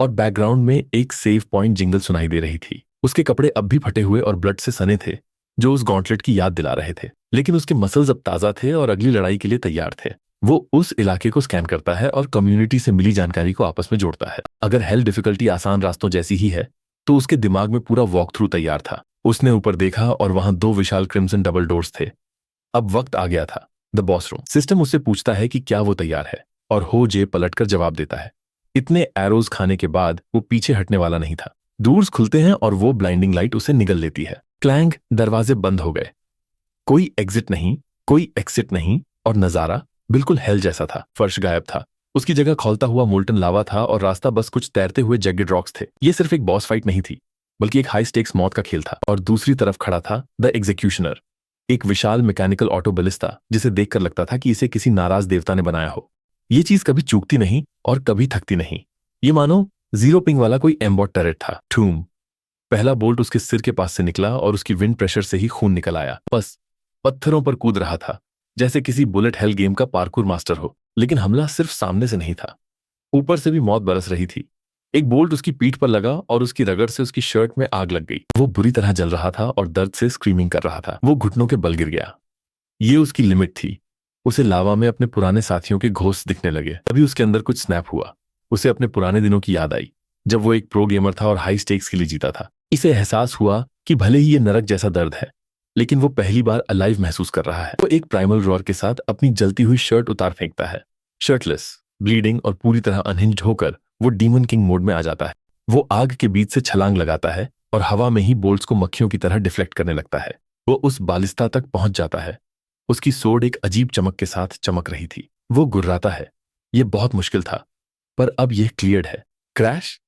और बैकग्राउंड में एक सेव पॉइंट जिंगल सुनाई दे रही थी। उसके कपड़े अब भी फटे हुए और ब्लड से सने थे, जो उस गॉन्टलेट की याद दिला रहे थे, लेकिन उसके मसल्स अब ताजा थे और अगली लड़ाई के लिए तैयार थे। वो उस इलाके को स्कैन करता है और कम्युनिटी से मिली जानकारी को आपस में जोड़ता है। अगर हेल डिफिकल्टी आसान रास्तों जैसी ही है, तो उसके दिमाग में पूरा वॉक थ्रू तैयार था। उसने ऊपर देखा और वहां 2 विशाल क्रिम्सन डबल डोर्स थे। अब वक्त आ गया था। The boss room. सिस्टम उससे पूछता है कि क्या वो तैयार है, और हो जे पलटकर जवाब देता है। इतने एरोज खाने के बाद वो पीछे हटने वाला नहीं था। डोर्स खुलते हैं और वो ब्लाइंडिंग लाइट उसे निगल लेती है। क्लैंग, दरवाजे बंद हो गए। कोई एग्जिट नहीं, कोई एक्सिट नहीं, और नजारा बिल्कुल हेल जैसा था। फर्श गायब था, उसकी जगह खौलता हुआ मोल्टन लावा था और रास्ता बस कुछ तैरते हुए जैगेड रॉक्स थे। ये सिर्फ एक बॉस फाइट नहीं थी, बल्कि एक हाई स्टेक्स मौत का खेल था। और दूसरी तरफ खड़ा था द एग्जीक्यूशनर, एक विशाल मैकेनिकल ऑटोबलिस्ता, जिसे देखकर लगता था कि इसे किसी नाराज देवता ने बनाया हो। ये चीज कभी चूकती नहीं और कभी थकती नहीं। ये मानो जीरो पिंग वाला कोई एम्बॉट टरेट था। ठूम। पहला बोल्ट उसके सिर के पास से निकला और उसकी विंड प्रेशर से ही खून निकल आया। बस पत्थरों पर कूद रहा था, जैसे किसी बुलेट हेल गेम का पार्कोर मास्टर हो। लेकिन हमला सिर्फ सामने से नहीं था, ऊपर से भी मौत बरस रही थी। एक बोल्ट उसकी पीठ पर लगा और उसकी रगड़ से उसकी शर्ट में आग लग गई। वो बुरी तरह जल रहा था और दर्द से स्क्रीमिंग कर रहा था। वो घुटनों के बल गिर गया। ये उसकी लिमिट थी। उसे लावा में अपने पुराने साथियों के घोंस दिखने लगे। तभी उसके अंदर कुछ स्नैप हुआ। उसे अपने पुराने दिनों की याद आई, जब वो एक प्रो गेमर था और हाई स्टेक्स के लिए जीता था। इसे एहसास हुआ कि भले ही ये नरक जैसा दर्द है, लेकिन वो पहली बार अलाइव महसूस कर रहा है। वो एक प्राइमल रॉर के साथ अपनी जलती हुई शर्ट उतार फेंकता है। शर्टलेस, ब्लीडिंग और पूरी तरह अनहिंज्ड होकर वो डीमन किंग मोड में आ जाता है। वो आग के बीच से छलांग लगाता है और हवा में ही बोल्ट्स को मक्खियों की तरह डिफ्लेक्ट करने लगता है। वो उस बालिस्ता तक पहुंच जाता है। उसकी सोड एक अजीब चमक के साथ चमक रही थी। वो गुर्राता है। ये बहुत मुश्किल था, पर अब यह क्लियर्ड है। क्रैश।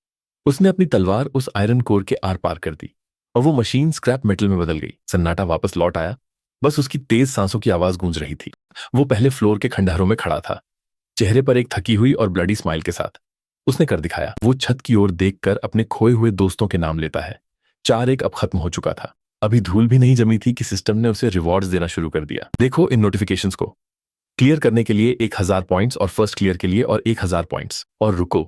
उसने अपनी तलवार उस आयरन कोर के आर पार कर दी और वो मशीन स्क्रैप मेटल में बदल गई। सन्नाटा वापस लौट आया, बस उसकी तेज सांसों की आवाज गूंज रही थी। वो पहले फ्लोर के खंडहरों में खड़ा था, चेहरे पर एक थकी हुई और ब्लडी स्माइल के साथ। उसने कर दिखाया। वो छत की ओर देखकर अपने खोए हुए दोस्तों के नाम लेता है। 4-1 अब खत्म हो चुका था। अभी धूल भी नहीं जमी थी कि सिस्टम ने उसे रिवॉर्ड्स देना शुरू कर दिया। देखो इन नोटिफिकेशंस को। क्लियर करने के लिए 1000 पॉइंट्स और फर्स्ट क्लियर के लिए और 1000 पॉइंट्स। और रुको,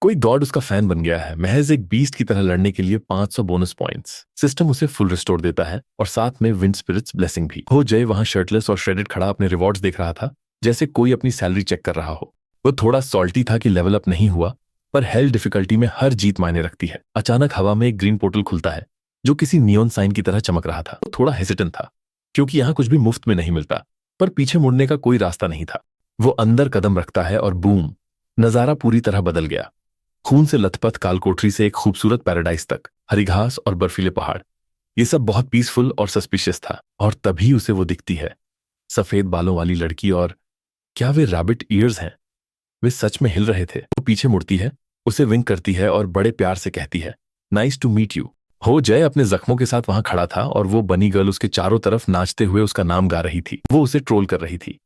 कोई गॉड उसका फैन बन गया है। महज एक बीस्ट की तरह लड़ने के लिए 500 बोनस पॉइंट्स। सिस्टम उसे फुल रिस्टोर देता है और साथ में विंड स्पिरिट्स ब्लेसिंग भी। हो जय वहां शर्टलेस और श्रेडेड खड़ा अपने रिवॉर्ड्स देख रहा था, जैसे कोई अपनी सैलरी चेक कर रहा हो। वो थोड़ा सॉल्टी था कि लेवल अप नहीं हुआ, पर हेल डिफिकल्टी में हर जीत मायने रखती है। अचानक हवा में एक ग्रीन पोर्टल खुलता है, जो किसी नियॉन साइन की तरह चमक रहा था। वो थोड़ा हेसिटेंट था, क्योंकि यहां कुछ भी मुफ्त में नहीं मिलता, पर पीछे मुड़ने का कोई रास्ता नहीं था। वो अंदर कदम रखता है और बूम, नजारा पूरी तरह बदल गया। खून से लथपथ कालकोठरी से एक खूबसूरत पैराडाइज तक, हरी घास और बर्फीले पहाड़, ये सब बहुत पीसफुल और सस्पिशियस था। और तभी उसे वो दिखती है, सफेद बालों वाली लड़की। और क्या वे रैबिट ईयर्स हैं? वे सच में हिल रहे थे। वो पीछे मुड़ती है, उसे विंक करती है और बड़े प्यार से कहती है, नाइस टू मीट यू। हो जय अपने जख्मों के साथ वहां खड़ा था और वो बनी गर्ल उसके चारों तरफ नाचते हुए उसका नाम गा रही थी। वो उसे ट्रोल कर रही थी,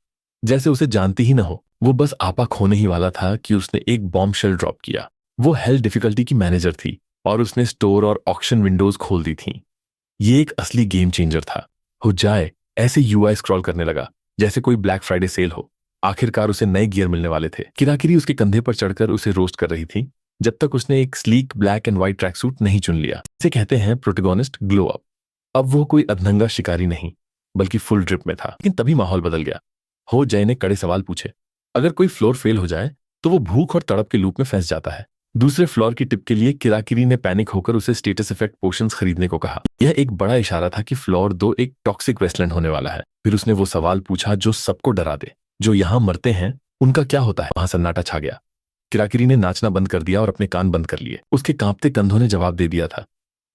जैसे उसे जानती ही न हो। वो बस आपा खोने ही वाला था कि उसने एक बॉम्ब शेल ड्रॉप किया। वो हेल डिफिकल्टी की मैनेजर थी और उसने स्टोर और ऑक्शन विंडोज खोल दी थी। ये एक असली गेम चेंजर था। हो जाए ऐसे यूआई स्क्रॉल करने लगा, जैसे कोई ब्लैक फ्राइडे सेल हो। आखिरकार उसे नए गियर मिलने वाले थे। किराकिरी उसके कंधे पर चढ़कर उसे रोस्ट कर रही थी जब तक उसने एक sleek black and white track suit नहीं चुन लिया। इसे कहते हैं प्रोटोगोनिस्ट ग्लो अप। अब वो कोई अधनंगा शिकारी नहीं बल्कि फुल ड्रिप में था। लेकिन तभी माहौल बदल गया। हो जय ने कड़े सवाल पूछे। अगर कोई फ्लोर फेल हो जाए तो वो भूख और तड़प के लूप में फंस जाता है। दूसरे फ्लोर की टिप के लिए किराकिरी ने पैनिक होकर उसे स्टेटस इफेक्ट पोशंस खरीदने को कहा। यह एक बड़ा इशारा था कि फ्लोर 2 एक टॉक्सिक वेस्टलैंड होने वाला है। फिर उसने वो सवाल पूछा जो सबको डरा दे, जो यहाँ मरते हैं उनका क्या होता है? वहां सन्नाटा छा गया। किराकिरी ने नाचना बंद कर दिया और अपने कान बंद कर लिए। उसके कांपते कंधों ने जवाब दे दिया था,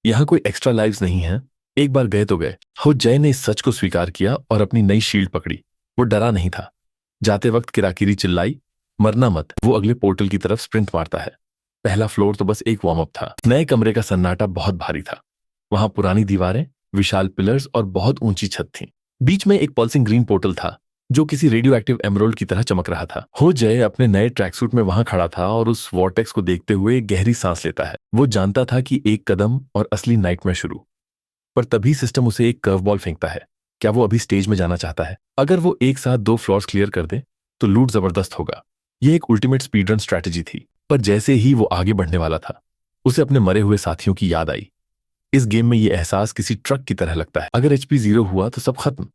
यहाँ कोई एक्स्ट्रा लाइव्स नहीं है, एक बार गए तो गए। हो जय ने इस सच को स्वीकार किया और अपनी नई शील्ड पकड़ी। वो डरा नहीं था। जाते वक्त किराकिरी चिल्लाई, मरना मत, वो अगले पोर्टल की तरफ स्प्रिंट मारता है। पहला फ्लोर तो बस एक वार्म अप था। नए कमरे का सन्नाटा बहुत भारी था। वहां पुरानी दीवारें, विशाल पिलर्स और बहुत ऊंची छत थी। बीच में एक पल्सिंग ग्रीन पोर्टल था जो किसी रेडियो एक्टिव एमरोल्ड की तरह चमक रहा था। हो जय अपने नए ट्रैक सूट में वहां खड़ा था और उस वॉर्टेक्स को देखते हुए गहरी सांस लेता है। वो जानता था कि एक कदम और असली नाइटमेयर शुरू। पर तभी सिस्टम उसे एक कर्व बॉल फेंकता है। क्या वो अभी स्टेज में जाना चाहता है? अगर वो एक साथ 2 फ्लोर्स क्लियर कर दे तो लूट जबरदस्त होगा। ये एक अल्टीमेट स्पीड रन स्ट्रैटेजी थी। पर जैसे ही वो आगे बढ़ने वाला था, उसे अपने मरे हुए साथियों की याद आई। इस गेम में ये एहसास किसी ट्रक की तरह लगता है। अगर HP 0 हुआ तो सब खत्म।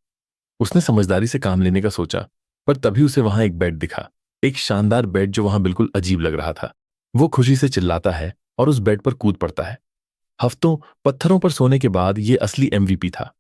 उसने समझदारी से काम लेने का सोचा, पर तभी उसे वहां एक बेड दिखा। एक शानदार बेड जो वहां बिल्कुल अजीब लग रहा था। वो खुशी से चिल्लाता है और उस बेड पर कूद पड़ता है। हफ्तों पत्थरों पर सोने के बाद ये असली MVP था।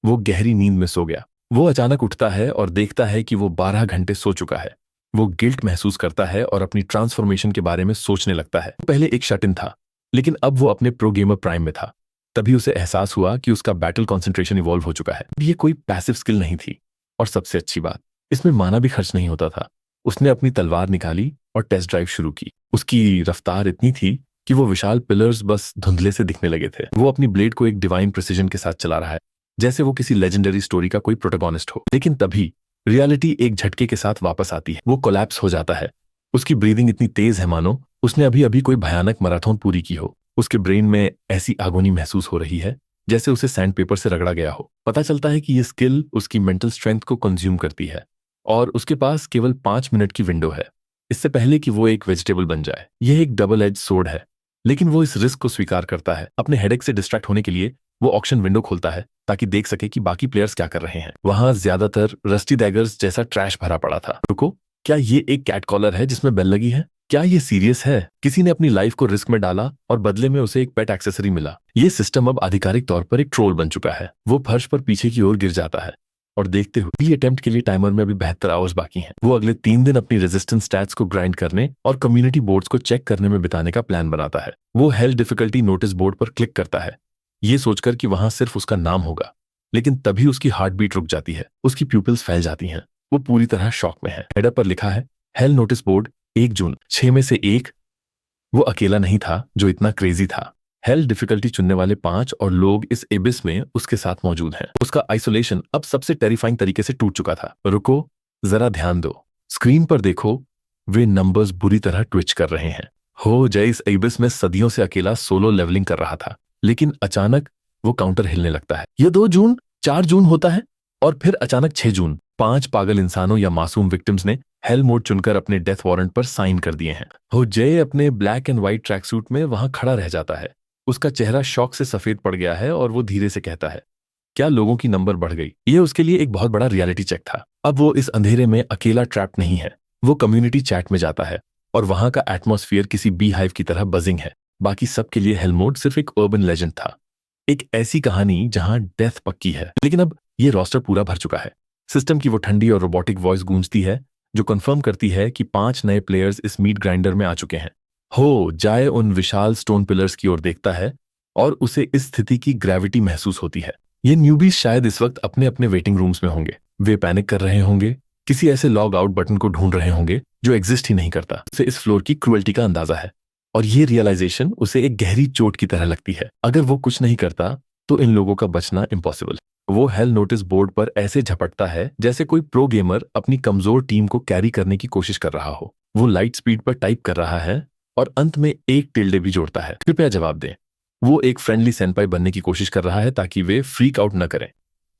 वो गहरी नींद में सो गया। वो अचानक उठता है और देखता है कि वो 12 घंटे सो चुका है। वो गिल्ट महसूस करता है और अपनी ट्रांसफॉर्मेशन के बारे में सोचने लगता है। पहले एक शट इन था, लेकिन अब वो अपने प्रो गेमर प्राइम में था। तभी उसे एहसास हुआ कि उसका बैटल कंसंट्रेशन इवॉल्व हो चुका है। ये कोई पैसिव स्किल नहीं थी, और सबसे अच्छी बात, इसमें माना भी खर्च नहीं होता था। उसने अपनी तलवार निकाली और टेस्ट ड्राइव शुरू की। उसकी रफ्तार इतनी थी कि वो विशाल पिलर्स बस धुंधले से दिखने लगे थे। वो अपनी ब्लेड को एक डिवाइन प्रिसिजन के साथ चला रहा है, जैसे वो किसी लेजेंडरी स्टोरी का कोई प्रोटोगोनिस्ट हो। लेकिन तभी रियलिटी एक झटके के साथ वापस आती है। वो कोलैप्स हो जाता है। उसकी ब्रीदिंग इतनी तेज है मानो उसने अभी अभी कोई भयानक मैराथन पूरी की हो। उसके ब्रेन में ऐसी आगोनी महसूस हो रही है जैसे उसे सैंड पेपर से रगड़ा गया हो। पता चलता है कि ये स्किल उसकी मेंटल स्ट्रेंथ को कंज्यूम करती है और उसके पास केवल 5 मिनट की विंडो है, इससे पहले कि वो एक वेजिटेबल बन जाए। यह एक डबल एज सोर्ड है, लेकिन वो इस रिस्क को स्वीकार करता है। अपने हेडेक से डिस्ट्रैक्ट होने के लिए वो ऑक्शन विंडो खोलता है ताकि देख सके कि बाकी प्लेयर्स क्या कर रहे हैं। वहां ज्यादातर रस्टी डैगर्स जैसा ट्रैश भरा पड़ा था। रुको, क्या ये एक कैट कॉलर है जिसमें बेल लगी है? क्या ये सीरियस है? किसी ने अपनी लाइफ को रिस्क में डाला और बदले में उसे एक पेट एक्सेसरी मिला। ये सिस्टम अब आधिकारिक तौर पर एक ट्रोल बन चुका है। वो फर्श पर पीछे की ओर गिर जाता है और देखते हुए पहली अटेम्प्ट के लिए टाइमर में अभी 72 आवर्स बाकी हैं। वो अगले 3 दिन अपनी रेजिस्टेंस स्टैट्स को ग्राइंड करने और कम्युनिटी बोर्ड्स को चेक करने में बिताने का प्लान बनाता है। वो हेल डिफिकल्टी नोटिस बोर्ड पर क्लिक करता है, ये सोचकर कि वहां सिर्फ उसका नाम होगा। लेकिन तभी उसकी हार्ट बीट रुक जाती है। उसकी प्यूपिल्स फैल जाती हैं। वो पूरी तरह शॉक में है। हेडर पर लिखा है हेल नोटिस बोर्ड 1 जून। 6 में से 1। वो अकेला नहीं था जो इतना क्रेजी था। हेल डिफिकल्टी चुनने वाले 5 और लोग इस एबिस में उसके साथ मौजूद हैं। उसका आइसोलेशन अब सबसे टेरिफाइंग तरीके से टूट चुका था। रुको, जरा ध्यान दो। स्क्रीन पर देखो, वे नंबर्स बुरी तरह ट्विच कर रहे हैं। हो जय इस एबिस में सदियों से अकेला सोलो लेवलिंग कर रहा था, लेकिन अचानक वो काउंटर हिलने लगता है। यह 2 जून, 4 जून होता है और फिर अचानक 6 जून। 5 पागल इंसानों या मासूम विक्टिम्स ने हेल मोड चुनकर अपने डेथ वारंट पर साइन कर दिए हैं। हो जय अपने black and white track suit में वहां खड़ा रह जाता है। उसका चेहरा शॉक से सफेद पड़ गया है और वो धीरे से कहता है, क्या लोगों की नंबर बढ़ गई? ये उसके लिए एक बहुत बड़ा रियलिटी चेक था। अब वो इस अंधेरे में अकेला ट्रैप नहीं है। वो कम्युनिटी चैट में जाता है और वहां का एटमॉस्फेयर किसी बी हाइव की तरह बजिंग है। बाकी सबके लिए हेल मोड सिर्फ एक अर्बन लेजेंड था, एक ऐसी कहानी जहां डेथ पक्की है। लेकिन अब ये रोस्टर पूरा भर चुका है। सिस्टम की वो ठंडी और रोबोटिक वॉइस गूंजती है जो कंफर्म करती है कि 5 नए प्लेयर्स इस मीट ग्राइंडर में आ चुके हैं। हो जाए उन विशाल स्टोन पिलर्स की ओर देखता है और उसे इस स्थिति की ग्रेविटी महसूस होती है। ये न्यूबीज शायद इस वक्त अपने अपने वेटिंग रूम्स में होंगे। वे पैनिक कर रहे होंगे, किसी ऐसे लॉग आउट बटन को ढूंढ रहे होंगे जो एग्जिस्ट ही नहीं करता। उसे इस फ्लोर की क्रुएल्टी का अंदाजा है और ये रियलाइजेशन उसे एक गहरी चोट की तरह लगती है। अगर वो कुछ नहीं करता तो इन लोगों का बचना इम्पॉसिबल। वो हेल नोटिस बोर्ड पर ऐसे झपटता है जैसे कोई प्रो गेमर अपनी कमजोर टीम को कैरी करने की कोशिश कर रहा हो। वो लाइट स्पीड पर टाइप कर रहा है और अंत में एक टिल्डे भी जोड़ता है। कृपया जवाब दें। वो एक फ्रेंडली सेनपाई बनने की कोशिश कर रहा है ताकि वे फ्रीक आउट न करें,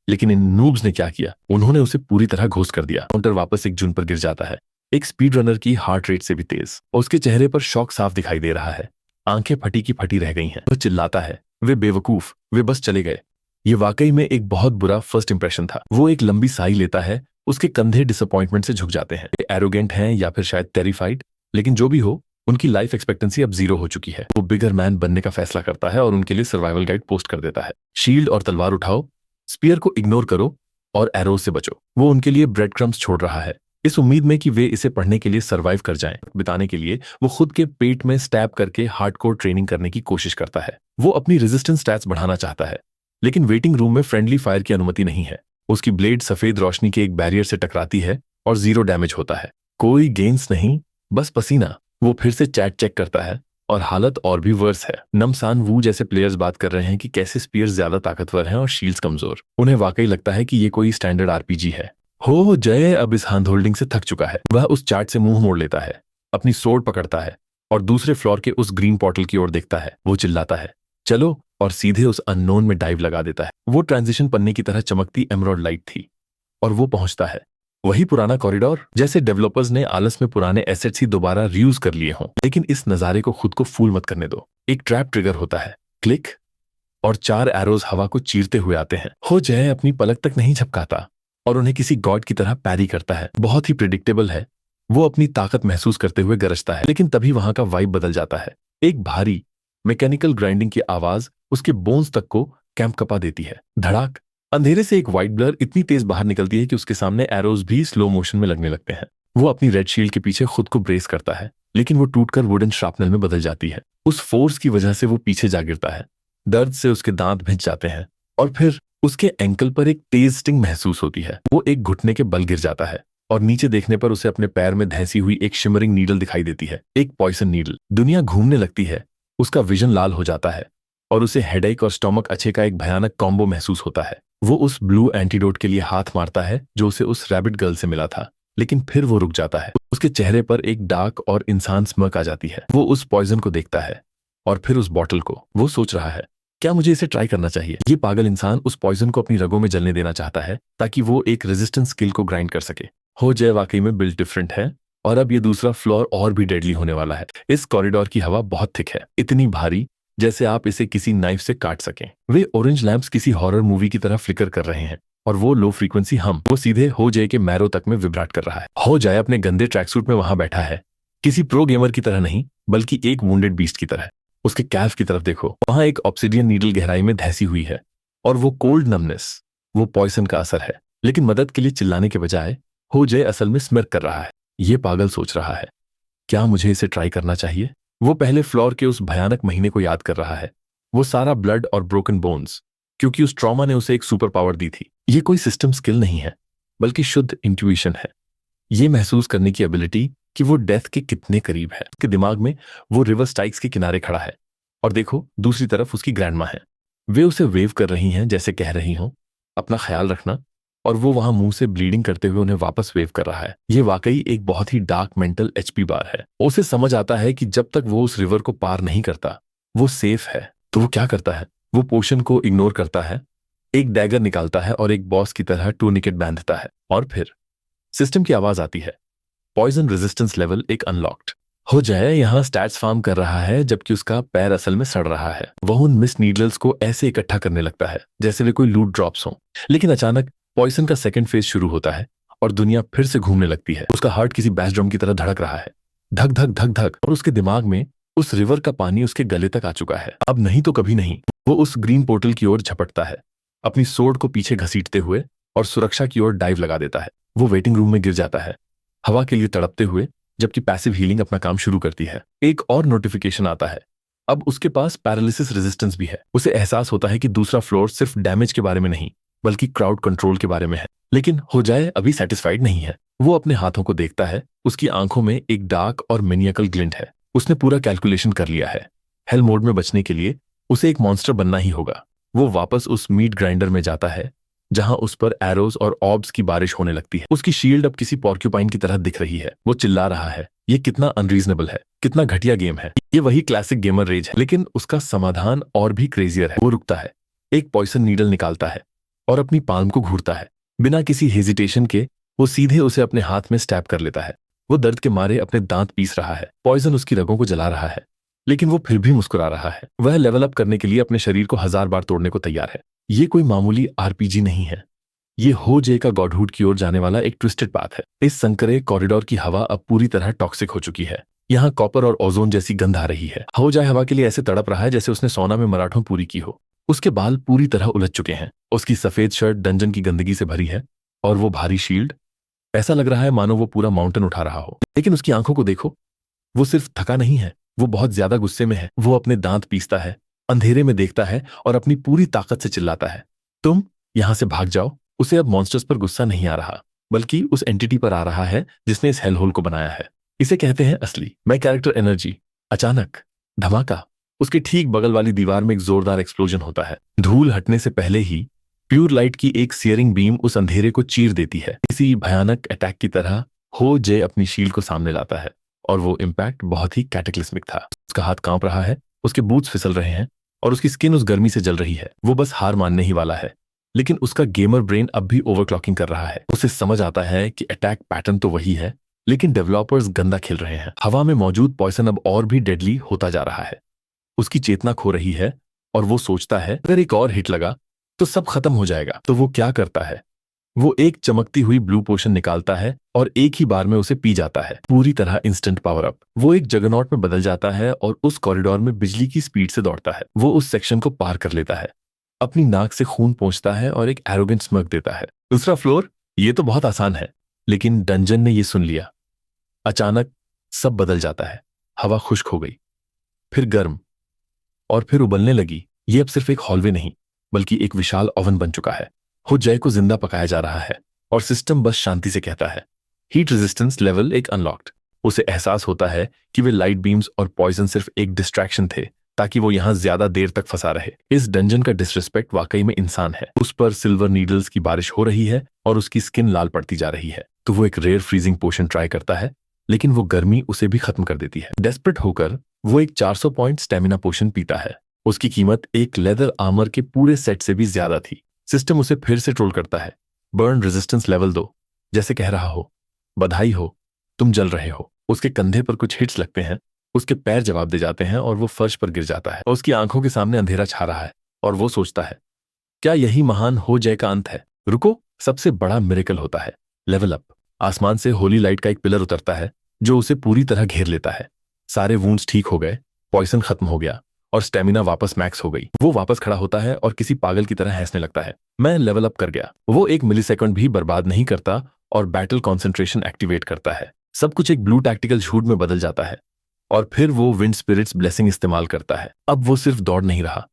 लेकिन इन नूब्स ने क्या किया, उन्होंने उसे पूरी तरह घोस्ट कर दिया। काउंटर वापस एक जून पर गिर जाता है, एक स्पीड रनर की हार्ट रेट से भी तेज। उसके चेहरे पर शॉक साफ दिखाई दे रहा है, आंखें फटी की फटी रह गई हैं। वह चिल्लाता है, वे बेवकूफ, वे बस चले गए। ये वाकई में एक बहुत बुरा फर्स्ट इंप्रेशन था। वो एक लंबी साई लेता है, उसके कंधे डिसअपॉइंटमेंट से झुक जाते हैं। एरोगेंट हैं या फिर शायद टेरिफाइड, लेकिन जो भी हो, उनकी लाइफ एक्सपेक्टेंसी अब 0 हो चुकी है। वो बिगर मैन बनने का फैसला करता है और उनके लिए सर्वाइवल गाइड पोस्ट कर देता है। शील्ड और तलवार उठाओ, स्पीयर को इग्नोर करो और एरोज से बचो। वो उनके लिए ब्रेड क्रम्स छोड़ रहा है, इस उम्मीद में कि वे इसे पढ़ने के लिए सर्वाइव कर जाएं। बिताने के लिए वो खुद के पेट में स्टैब करके हार्डकोर ट्रेनिंग करने की कोशिश करता है। वो अपनी रेजिस्टेंस स्टैट्स बढ़ाना चाहता है, लेकिन वेटिंग रूम में फ्रेंडली फायर की अनुमति नहीं है। उसकी ब्लेड सफेद रोशनी के एक बैरियर से टकराती है और 0 डैमेज होता है। कोई गेंस नहीं, बस पसीना। वो फिर से चैट चेक करता है और हालत और भी वर्स है। नमसान वू जैसे प्लेयर्स बात कर रहे हैं कि कैसे स्पीयर्स ज्यादा ताकतवर हैं और शील्ड्स कमजोर। उन्हें वाकई लगता है कि ये कोई स्टैंडर्ड आरपीजी है। हो जय अब इस हैंड होल्डिंग से थक चुका है। वह उस चार्ट से मुंह मोड़ लेता है, अपनी सोर्ड पकड़ता है और दूसरे फ्लोर के उस ग्रीन पोर्टल की ओर देखता है। वो चिल्लाता है, चलो, और सीधे उस अननोन में डाइव लगा देता है। वो ट्रांजिशन पन्ने की तरह चमकती एमराल्ड लाइट थी और वो पहुंचता है वही पुराना कॉरिडोर, जैसे डेवलपर्स ने आलस में पुराने एसेट्स ही दोबारा रीयूज कर लिए हों। लेकिन इस नजारे को खुद को फूल मत करने दो। एक ट्रैप ट्रिगर होता है, क्लिक, और 4 एरोज हवा को चीरते हुए आते हैं। हो जय अपनी पलक तक नहीं झपकाता और उन्हें किसी गॉड की तरह पैरी करता है। बहुत ही प्रिडिक्टेबल है। वो अपनी ताकत महसूस करते हुए गरजता है, लेकिन तभी वहां का वाइब बदल जाता है। एक भारी मैकेनिकल ग्राइंडिंग की आवाज उसके बोन्स तक को कैंप कपा देती है। धड़ाक, अंधेरे से एक व्हाइट ब्लर इतनी तेज बाहर निकलती है कि उसके सामने एरोज भी स्लो मोशन में लगने लगते हैं। वो अपनी रेड शील्ड के पीछे खुद को ब्रेस करता है, लेकिन वो टूटकर वुडन श्रापनल में बदल जाती है। उस फोर्स की वजह से वो पीछे जा गिरता है। दर्द से उसके दांत भिंच जाते हैं और फिर उसके एंकल पर एक तेज स्टिंग महसूस होती है। वो एक घुटने के बल गिर जाता है और नीचे देखने पर उसे अपने पैर में धंसी हुई एक शिमरिंग नीडल दिखाई देती है, एक पॉइजन नीडल। दुनिया घूमने लगती है, उसका विजन लाल हो जाता है और उसे हेडेक और स्टोमक अच्छे का एक भयानक कॉम्बो महसूस होता है। वो उस ब्लू एंटीडोट के लिए हाथ मारता है जो उसे उस रैबिट गर्ल से मिला था, लेकिन फिर वो रुक जाता है। उसके चेहरे पर एक डार्क और इंसान स्मर्क आ जाती है। वो उस पॉइजन को देखता है और फिर उस बॉटल को। वो सोच रहा है, क्या मुझे इसे ट्राई करना चाहिए? ये पागल इंसान उस पॉइजन को अपनी रगों में जलने देना चाहता है ताकि वो एक रेजिस्टेंस स्किल को ग्राइंड कर सके। हो जय वाकई में बिल्ड डिफरेंट है और अब ये दूसरा फ्लोर और भी डेडली होने वाला है। इस कॉरिडोर की हवा बहुत थिक है, इतनी भारी जैसे आप इसे किसी नाइफ से काट सकें। वे ऑरेंज लैंप्स किसी हॉरर मूवी की तरह फ्लिकर कर रहे हैं और वो लो फ्रीक्वेंसी वो सीधे हो जय के मैरो तक में विब्राट कर रहा है। हो जय अपने गंदे ट्रैक सूट में वहां बैठा है, किसी प्रो गेमर की तरह नहीं बल्कि एक वुंडेड बीस्ट की तरह। उसके कैल्फ की तरफ देखो, वहां एक ऑब्सिडियन नीडल गहराई में धंसी हुई है और वो कोल्ड नमनेस, वो पॉइजन का असर है। लेकिन मदद के लिए चिल्लाने के बजाय हो जय असल में स्मिर्क कर रहा है। ये पागल सोच रहा है, क्या मुझे इसे ट्राई करना चाहिए? वो पहले फ्लोर के उस भयानक महीने को याद कर रहा है। वो सारा ब्लड और ब्रोकन बोन्स, क्योंकि उस ट्रॉमा ने उसे एक सुपर पावर दी थी। ये कोई सिस्टम स्किल नहीं है बल्कि शुद्ध इंट्यूशन है। ये महसूस करने की एबिलिटी कि वो डेथ के कितने करीब है। उसके दिमाग में वो रिवर स्टाइक्स के किनारे खड़ा है और देखो दूसरी तरफ उसकी ग्रैंडमा है। वे उसे वेव कर रही हैं जैसे कह रही हों, अपना ख्याल रखना, और वो वहां मुंह से ब्लीडिंग करते हुए उन्हें वापस वेव कर रहा है। ये वाकई एक बहुत ही डार्क मेंटल एचपी बार है। उसे समझ आता है कि जब तक वो उस रिवर को पार नहीं करता वो सेफ है। तो वो क्या करता है? वो पोशन को इग्नोर करता है, एक डैगर निकालता है और एक बॉस की तरह टूर्निकेट बांधता है। और फिर सिस्टम की आवाज आती है, पॉइजन रेजिस्टेंस लेवल एक अनलॉक्ड। हो जाए यहाँ स्टैट्स फार्म कर रहा है जबकि उसका पैर असल में सड़ रहा है। वह उन मिस नीडल्स को ऐसे इकट्ठा करने लगता है जैसे वे कोई लूट ड्रॉप्स हों। लेकिन अचानक पॉइजन का सेकंड फेज शुरू होता है और दुनिया फिर से घूमने लगती है। उसका हार्ट किसी बैस ड्रम की तरह धड़क रहा है, धक धक धक धक, और उसके दिमाग में उस रिवर का पानी उसके गले तक आ चुका है। अब नहीं तो कभी नहीं। वो उस ग्रीन पोर्टल की ओर झपटता है, अपनी सोर्ड को पीछे घसीटते हुए, और सुरक्षा की ओर डाइव लगा देता है। वो वेटिंग रूम में गिर जाता है, हवा के लिए तड़पते हुए, जबकि पैसिव हीलिंग अपना काम शुरू करती है। एक और नोटिफिकेशन आता है, अब उसके पास पैरालिसिस रेजिस्टेंस भी है। उसे एहसास होता है कि दूसरा फ्लोर सिर्फ डैमेज के बारे में नहीं बल्कि क्राउड कंट्रोल के बारे में है। लेकिन हो जाए अभी सेटिस्फाइड नहीं है। वो अपने हाथों को देखता है, उसकी आंखों में एक डार्क और मेनियकल ग्लिंट है। उसने पूरा कैलकुलेशन कर लिया है। हेल मोड में बचने के लिए उसे एक मॉन्स्टर बनना ही होगा। वो वापस उस मीट ग्राइंडर में जाता है जहां उस पर एरोज और ऑब्स की बारिश होने लगती है। उसकी शील्ड अब किसी पॉर्क्यूपाइन की तरह दिख रही है। वो चिल्ला रहा है, ये कितना अनरीजनेबल है, कितना घटिया गेम है। ये वही क्लासिक गेमर रेज है, लेकिन उसका समाधान और भी क्रेजियर है। वो रुकता है, एक पॉइजन नीडल निकालता है और अपनी पाल्म को घूरता है। बिना किसी हेजिटेशन के वो सीधे उसे अपने हाथ में स्टैब कर लेता है। वो दर्द के मारे अपने दांत पीस रहा है, पॉइजन उसकी रगों को जला रहा है, लेकिन वो फिर भी मुस्कुरा रहा है। वह लेवल अप करने के लिए अपने शरीर को 1000 बार तोड़ने को तैयार है। ये कोई मामूली आरपीजी नहीं है, ये हो जे का गॉडहुड की ओर जाने वाला एक ट्विस्टेड पाथ है। इस संकरे कॉरिडोर की हवा अब पूरी तरह टॉक्सिक हो चुकी है। यहाँ कॉपर और ओजोन जैसी गंध आ रही है। हो जाए हवा के लिए ऐसे तड़प रहा है जैसे उसने सोना में मराठों पूरी की हो। उसके बाल पूरी तरह उलझ चुके हैं, उसकी सफेद शर्ट डंजन की गंदगी से भरी है, और वो भारी शील्ड, ऐसा लग रहा है मानो वो पूरा माउंटेन उठा रहा हो। लेकिन उसकी आंखों को देखो, वो सिर्फ थका नहीं है, वो बहुत ज्यादा गुस्से में है। वो अपने दांत पीसता है, अंधेरे में देखता है और अपनी पूरी ताकत से चिल्लाता है, तुम यहां से भाग जाओ। उसे अब मॉन्स्टर्स पर गुस्सा नहीं आ रहा, बल्कि उस एंटिटी पर आ रहा है जिसने इस हेलहोल को बनाया है। इसे कहते हैं असली मैं कैरेक्टर एनर्जी। अचानक धमाका, उसके ठीक बगल वाली दीवार में एक जोरदार एक्सप्लोजन होता है। धूल हटने से पहले ही प्योर लाइट की एक सियरिंग बीम उस अंधेरे को चीर देती है। इसी भयानक अटैक की तरह हो जे अपनी शील्ड को सामने लाता है, और वो इम्पैक्ट बहुत ही कैटेक्लिस्मिक था। उसका हाथ कांप रहा है, उसके बूट्स फिसल रहे हैं, और उसकी स्किन उस गर्मी से जल रही है। वो बस हार मानने ही वाला है, लेकिन उसका गेमर ब्रेन अब भी ओवरक्लॉकिंग कर रहा है। उसे समझ आता है कि अटैक पैटर्न तो वही है, लेकिन डेवलपर्स गंदा खेल रहे हैं। हवा में मौजूद पॉइजन अब और भी डेडली होता जा रहा है। उसकी चेतना खो रही है, और वो सोचता है अगर एक और हिट लगा तो सब खत्म हो जाएगा। तो वो क्या करता है, वो एक चमकती हुई ब्लू पोशन निकालता है और एक ही बार में उसे पी जाता है। पूरी तरह इंस्टेंट पावर अप। वो एक जगरनॉट में बदल जाता है और उस कॉरिडोर में बिजली की स्पीड से दौड़ता है। वो उस सेक्शन को पार कर लेता है, अपनी नाक से खून पोंछता है और एक एरोगेंट स्मग देता है। दूसरा फ्लोर, ये तो बहुत आसान है। लेकिन डंजन ने ये सुन लिया। अचानक सब बदल जाता है। हवा खुश्क हो गई, फिर गर्म, और फिर उबलने लगी। ये अब सिर्फ एक हॉलवे नहीं, बल्कि एक विशाल ओवन बन चुका है। हो जय को जिंदा पकाया जा रहा है, और सिस्टम बस शांति से कहता है हीट रेजिस्टेंस लेवल एक अनलॉक्ड। उसे एहसास होता है कि वे लाइट बीम्स और पॉइजन सिर्फ एक डिस्ट्रैक्शन थे, ताकि वो यहां ज्यादा देर तक फंसा रहे। इस डंजन का डिसरिस्पेक्ट वाकई में इंसान है। उस पर सिल्वर नीडल्स की बारिश हो रही है और उसकी स्किन लाल पड़ती जा रही है। तो वो एक रेयर फ्रीजिंग पोशन ट्राई करता है, लेकिन वो गर्मी उसे भी खत्म कर देती है। डेस्परेट होकर वो एक 400 पॉइंट स्टेमिना पोशन पीता है। उसकी कीमत एक लेदर आर्मर के पूरे सेट से भी ज्यादा थी। सिस्टम उसे फिर से ट्रोल करता है, बर्न रेजिस्टेंस लेवल 2, जैसे कह रहा हो बधाई हो, तुम जल रहे हो। उसके कंधे पर कुछ हिट्स लगते हैं, उसके पैर जवाब दे जाते हैं और वो फर्श पर गिर जाता है। और उसकी आंखों के सामने अंधेरा छा रहा है, और वो सोचता है क्या यही महान हो जय का अंत है? रुको, सबसे बड़ा मिरेकल होता है, लेवल अप। आसमान से होली लाइट का एक पिलर उतरता है जो उसे पूरी तरह घेर लेता है। सारे वुंड्स ठीक हो गए, पॉइजन खत्म हो गया, और स्टेमिना वापस मैक्स हो गई। वो वापस खड़ा होता है और किसी पागल की तरह हंसने लगता है। मैं लेवल अप कर गया। वो एक मिलीसेकंड भी बर्बाद नहीं करता और बैटल कॉन्सेंट्रेशन एक्टिवेट करता है। सब कुछ एक ब्लू टैक्टिकल झूठ में बदल जाता है, और फिर वो विंड स्पिरिट्स ब्लेसिंग इस्तेमाल करता है। अब वो सिर्फ दौड़ नहीं रहा,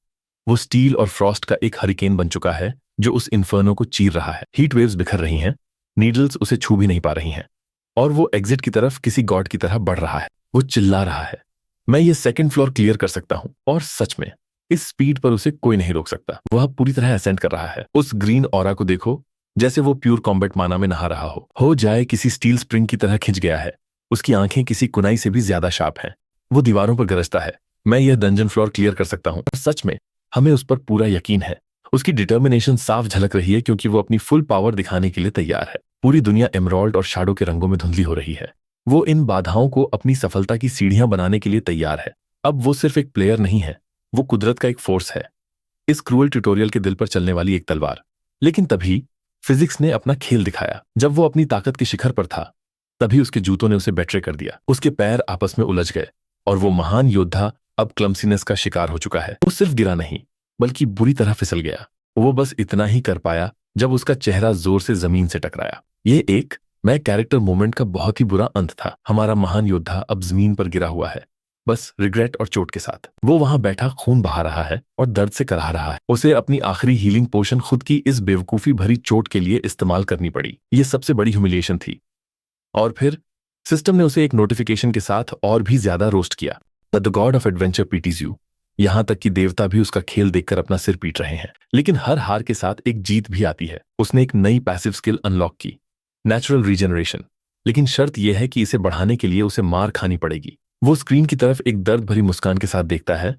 वो स्टील और फ्रॉस्ट का एक हरिकेन बन चुका है जो उस इन्फर्नो को चीर रहा है। हीट वेव्स बिखर रही हैं, नीडल्स उसे छू भी नहीं पा रही हैं, और वो एग्जिट की तरफ किसी गॉड की तरह बढ़ रहा है। वो चिल्ला रहा है मैं ये सेकंड फ्लोर क्लियर कर सकता हूं, और सच में इस स्पीड पर उसे कोई नहीं रोक सकता। वह पूरी तरह असेंड कर रहा है। उस ग्रीन ऑरा को देखो, जैसे वो प्योर कॉम्बैट माना में नहा रहा हो जाए किसी स्टील स्प्रिंग की तरह खिंच गया है। उसकी आंखें किसी कुनाई से भी ज्यादा शार्प हैं। वो दीवारों पर गरजता है, मैं यह डंजन फ्लोर क्लियर कर सकता हूं। सच में हमें उस पर पूरा यकीन है। उसकी डिटर्मिनेशन साफ झलक रही है, क्योंकि वो अपनी फुल पावर दिखाने के लिए तैयार है। पूरी दुनिया एमराल्ड और शैडो के रंगों में धुंधली हो रही है। वो इन बाधाओं को अपनी सफलता की सीढ़ियां बनाने के लिए तैयार है। अब वो सिर्फ एक प्लेयर नहीं है, वो कुदरत का एक फोर्स है, इस क्रूअल ट्यूटोरियल के दिल पर चलने वाली एक तलवार। लेकिन तभी फिजिक्स ने अपना खेल दिखाया। जब वो अपनी ताकत के शिखर पर था, तभी उसके जूतों ने उसे बेट्रे कर दिया। उसके पैर आपस में उलझ गए, और वो महान योद्धा अब क्लमसीनेस का शिकार हो चुका है। वो सिर्फ गिरा नहीं, बल्कि बुरी तरह फिसल गया। वो बस इतना ही कर पाया जब उसका चेहरा जोर से जमीन से टकराया। ये एक मैं कैरेक्टर मोमेंट का बहुत ही बुरा अंत था। हमारा महान योद्धा अब जमीन पर गिरा हुआ है, बस रिग्रेट और चोट के साथ। वो वहां बैठा खून बहा रहा है और दर्द से कराह रहा है। उसे अपनी आखिरी हीलिंग पोशन खुद की इस बेवकूफी भरी चोट के लिए इस्तेमाल करनी पड़ी। ये सबसे बड़ी ह्यूमिलिएशन थी। और फिर सिस्टम ने उसे एक नोटिफिकेशन के साथ और भी ज्यादा रोस्ट किया। The God of adventure PTs you. यहां तक कि देवता भी उसका खेल देखकर अपना सिर पीट रहे हैं। लेकिन हर हार के साथ एक जीत भी आती है। उसने एक नई पैसिव स्किल अनलॉक की, नेचुरल रीजनरेशन। लेकिन शर्त यह है कि इसे बढ़ाने के लिए उसे मार खानी पड़ेगी। वो स्क्रीन की तरफ एक दर्द भरी मुस्कान के साथ देखता है,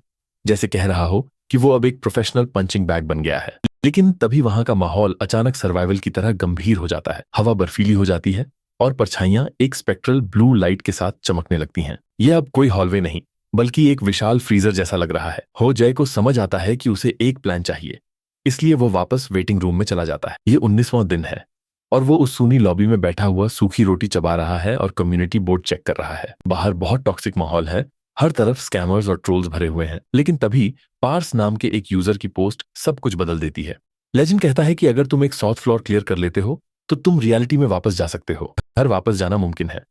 जैसे कह रहा हो कि वो अब एक प्रोफेशनल पंचिंग बैग बन गया है। लेकिन तभी वहां का माहौल अचानक सर्वाइवल की तरह गंभीर हो जाता है। हवा बर्फीली हो जाती है और परछाइयां एक स्पेक्ट्रल ब्लू लाइट के साथ चमकने लगती हैं। यह अब कोई हॉलवे नहीं बल्कि एक विशाल फ्रीजर जैसा लग रहा है। हो जय को समझ आता है कि उसे एक प्लान चाहिए, इसलिए वो वापस वेटिंग रूम में चला जाता है। ये 19वां दिन है और वो उस सूनी लॉबी में बैठा हुआ सूखी रोटी चबा रहा है और कम्युनिटी बोर्ड चेक कर रहा है। बाहर बहुत टॉक्सिक माहौल है, हर तरफ स्कैमर्स और ट्रोल्स भरे हुए हैं। लेकिन तभी पार्स नाम के एक यूजर की पोस्ट सब कुछ बदल देती है। लेजेंड कहता है कि अगर तुम एक 100th फ्लोर क्लियर कर लेते हो तो तुम रियलिटी में वापस जा सकते हो। घर वापस जाना मुमकिन है।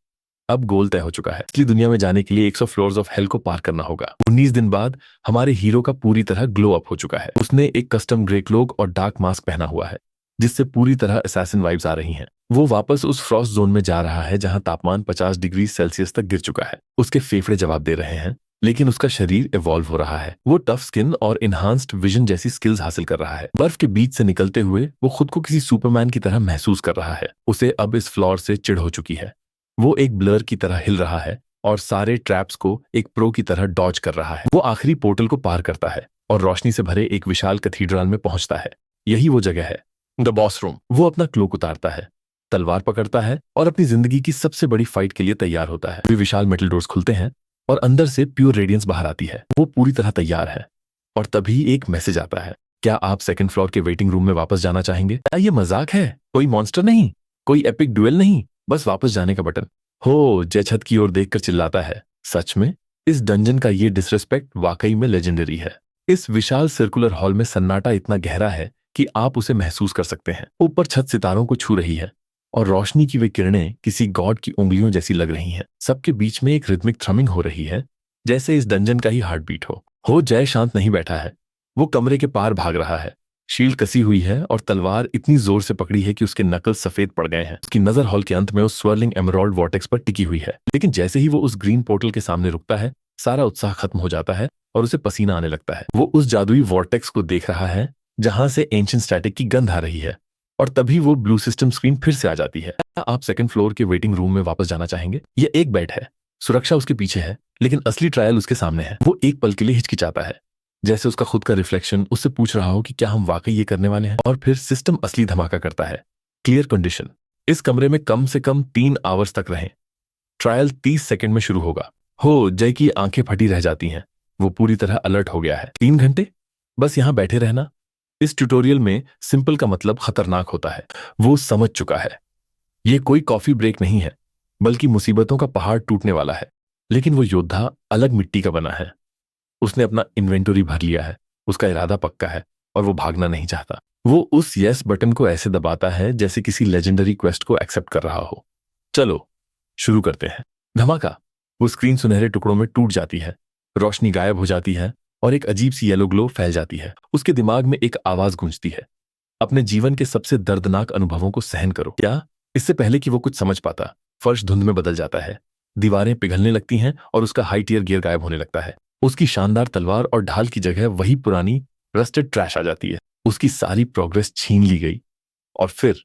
अब गोल तय हो चुका है। असली दुनिया में जाने के लिए 100 फ्लोर्स ऑफ हेल को पार करना होगा। 19 दिन बाद हमारे हीरो का पूरी तरह ग्लो अप हो चुका है। उसने एक कस्टम ग्रे क्लोक और डार्क मास्क पहना हुआ है जिससे पूरी तरह असैसिन वाइब्स आ रही हैं। वो वापस उस फ्रॉस्ट जोन में जा रहा है जहां तापमान 50 डिग्री सेल्सियस तक गिर चुका है। उसके फेफड़े जवाब दे रहे हैं लेकिन उसका शरीर इवॉल्व हो रहा है। वो टफ स्किन और इन्हांस्ड विजन जैसी स्किल्स हासिल कर रहा है। बर्फ के बीच से निकलते हुए वो खुद को किसी सुपरमैन की तरह महसूस कर रहा है। उसे अब इस फ्लोर से चिढ़ हो चुकी है। वो एक ब्लर की तरह हिल रहा है और सारे ट्रैप्स को एक प्रो की तरह डॉज कर रहा है। वो आखिरी पोर्टल को पार करता है और रोशनी से भरे एक विशाल कैथीड्रल में पहुंचता है। यही वो जगह है, द बॉस रूम। वो अपना क्लोक उतारता है, तलवार पकड़ता है और अपनी जिंदगी की सबसे बड़ी फाइट के लिए तैयार होता है। वे विशाल मेटल डोर्स खुलते हैं और अंदर से प्योर रेडियंस बाहर आती है। वो पूरी तरह तैयार है और तभी एक मैसेज आता है, क्या आप सेकंड फ्लोर के वेटिंग रूम में वापस जाना चाहेंगे? क्या ये मजाक है? कोई मॉन्स्टर नहीं, कोई एपिक ड्यूएल नहीं, बस वापस जाने का बटन। हो जय छत की ओर देखकर चिल्लाता है, सच में इस डंजन का ये डिसरिस्पेक्ट वाकई में लेजेंडरी है। इस विशाल सर्कुलर हॉल में सन्नाटा इतना गहरा है कि आप उसे महसूस कर सकते हैं। ऊपर छत सितारों को छू रही है और रोशनी की वे किरणें किसी गॉड की उंगलियों जैसी लग रही हैं। सबके बीच में एक रिदमिक थ्रमिंग हो रही है जैसे इस डंजन का ही हार्ट बीट हो जय शांत नहीं बैठा है। वो कमरे के पार भाग रहा है। शील्ड कसी हुई है और तलवार इतनी जोर से पकड़ी है कि उसके नकल सफेद पड़ गए हैं। उसकी नजर हॉल के अंत में उस स्वर्लिंग एमराल्ड वॉर्टेक्स पर टिकी हुई है। लेकिन जैसे ही वो उस ग्रीन पोर्टल के सामने रुकता है, सारा उत्साह खत्म हो जाता है और उसे पसीना आने लगता है। वो उस जादुई वॉर्टेक्स को देख रहा है जहां से एंशिएंट स्टैटिक की गंध आ रही है और तभी वो ब्लू सिस्टम स्क्रीन फिर से आ जाती है। आप सेकंड फ्लोर के वेटिंग रूम में वापस जाना चाहेंगे? यह एक बेड है, सुरक्षा उसके पीछे है, लेकिन असली ट्रायल उसके सामने है। वो एक पल के लिए हिचकिचाता है, जैसे उसका खुद का रिफ्लेक्शन उससे पूछ रहा हो कि क्या हम वाकई ये करने वाले हैं। और फिर सिस्टम असली धमाका करता है। क्लियर कंडीशन, इस कमरे में कम से कम 3 आवर्स तक रहें। ट्रायल 30 सेकंड में शुरू होगा। हो जय की आंखें फटी रह जाती हैं। वो पूरी तरह अलर्ट हो गया है। 3 घंटे बस यहां बैठे रहना? इस ट्यूटोरियल में सिंपल का मतलब खतरनाक होता है। वो समझ चुका है ये कोई कॉफी ब्रेक नहीं है बल्कि मुसीबतों का पहाड़ टूटने वाला है। लेकिन वो योद्धा अलग मिट्टी का बना है। उसने अपना इन्वेंटरी भर लिया है, उसका इरादा पक्का है और वो भागना नहीं चाहता। वो उस यस बटन को ऐसे दबाता है जैसे किसी लेजेंडरी क्वेस्ट को एक्सेप्ट कर रहा हो। चलो शुरू करते हैं। धमाका, वो स्क्रीन सुनहरे टुकड़ों में टूट जाती है, रोशनी गायब हो जाती है और एक अजीब सी येलो ग्लो फैल जाती है। उसके दिमाग में एक आवाज गूंजती है, अपने जीवन के सबसे दर्दनाक अनुभवों को सहन करो। क्या? इससे पहले कि वो कुछ समझ पाता, फर्श धुंध में बदल जाता है, दीवारें पिघलने लगती हैं और उसका हाई टियर गियर गायब होने लगता है। उसकी शानदार तलवार और ढाल की जगह वही पुरानी रस्टेड ट्रैश आ जाती है। उसकी सारी प्रोग्रेस छीन ली गई। और फिर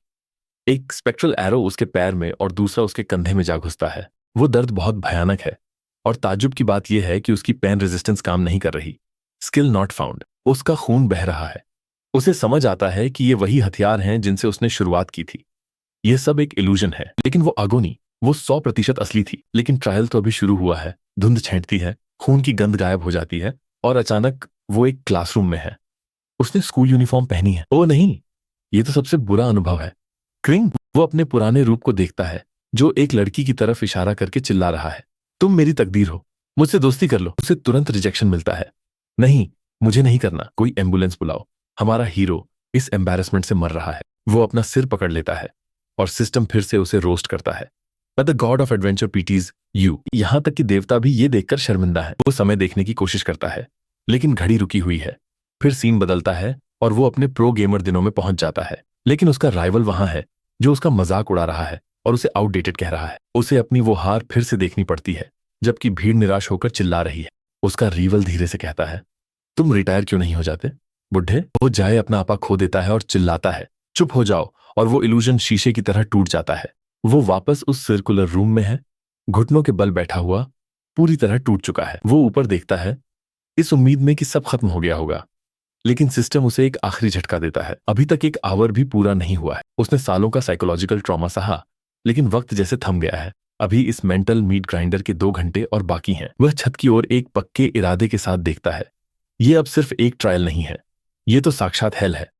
एक स्पेक्ट्रल एरो उसके पैर में और दूसरा उसके कंधे में जा घुसता है। वो दर्द बहुत भयानक है और ताज्जुब की बात यह है कि उसकी पेन रेजिस्टेंस काम नहीं कर रही। Skill not found. उसका खून बह रहा है। उसे समझ आता है कि ये वही हथियार हैं जिनसे उसने शुरुआत की थी। यह सब एक इल्यूजन है। लेकिन वो आगोनी, वो 100% असली थी। लेकिन ट्रायल तो अभी शुरू हुआ है। धुंध छेंटती है, खून की गंध गायब हो जाती है और अचानक वो एक क्लासरूम में है। उसने स्कूल यूनिफॉर्म पहनी है। ओ नहीं, ये तो सबसे बुरा अनुभव है। क्रिंग, वो अपने पुराने रूप को देखता है जो एक लड़की की तरफ इशारा करके चिल्ला रहा है, तुम मेरी तकदीर हो, मुझसे दोस्ती कर लो। उसे तुरंत रिजेक्शन मिलता है। नहीं, मुझे नहीं करना। कोई एम्बुलेंस बुलाओ, हमारा हीरो इस एम्बैरेसमेंट से मर रहा है। वो अपना सिर पकड़ लेता है और सिस्टम फिर से उसे रोस्ट करता है। The God of adventure PTs you. यहां तक कि देवता भी ये देखकर शर्मिंदा है। वो समय देखने की कोशिश करता है लेकिन घड़ी रुकी हुई है। फिर सीन बदलता है और वो अपने प्रो गेमर दिनों में पहुंच जाता है। लेकिन उसका राइवल वहां है जो उसका मजाक उड़ा रहा है और उसे आउटडेटेड कह रहा है। उसे अपनी वो हार फिर से देखनी पड़ती है जबकि भीड़ निराश होकर चिल्ला रही है। उसका रिवल धीरे से कहता है, तुम रिटायर क्यों नहीं हो जाते बुढ़े? वो जाए अपना आपा खो देता है और चिल्लाता है, चुप हो जाओ। और वो इल्यूजन शीशे की तरह टूट जाता है। वो वापस उस सर्कुलर रूम में है, घुटनों के बल बैठा हुआ, पूरी तरह टूट चुका है। वो ऊपर देखता है, इस उम्मीद में कि सब खत्म हो गया होगा। लेकिन सिस्टम उसे एक आखिरी झटका देता है। अभी तक एक आवर भी पूरा नहीं हुआ है। उसने सालों का साइकोलॉजिकल ट्रॉमा सहा, लेकिन वक्त जैसे थम गया है। अभी इस मेंटल मीट ग्राइंडर के 2 घंटे और बाकी हैं। वह छत की ओर एक पक्के इरादे के साथ देखता है। ये अब सिर्फ एक ट्रायल नहीं है, ये तो साक्षात हेल है।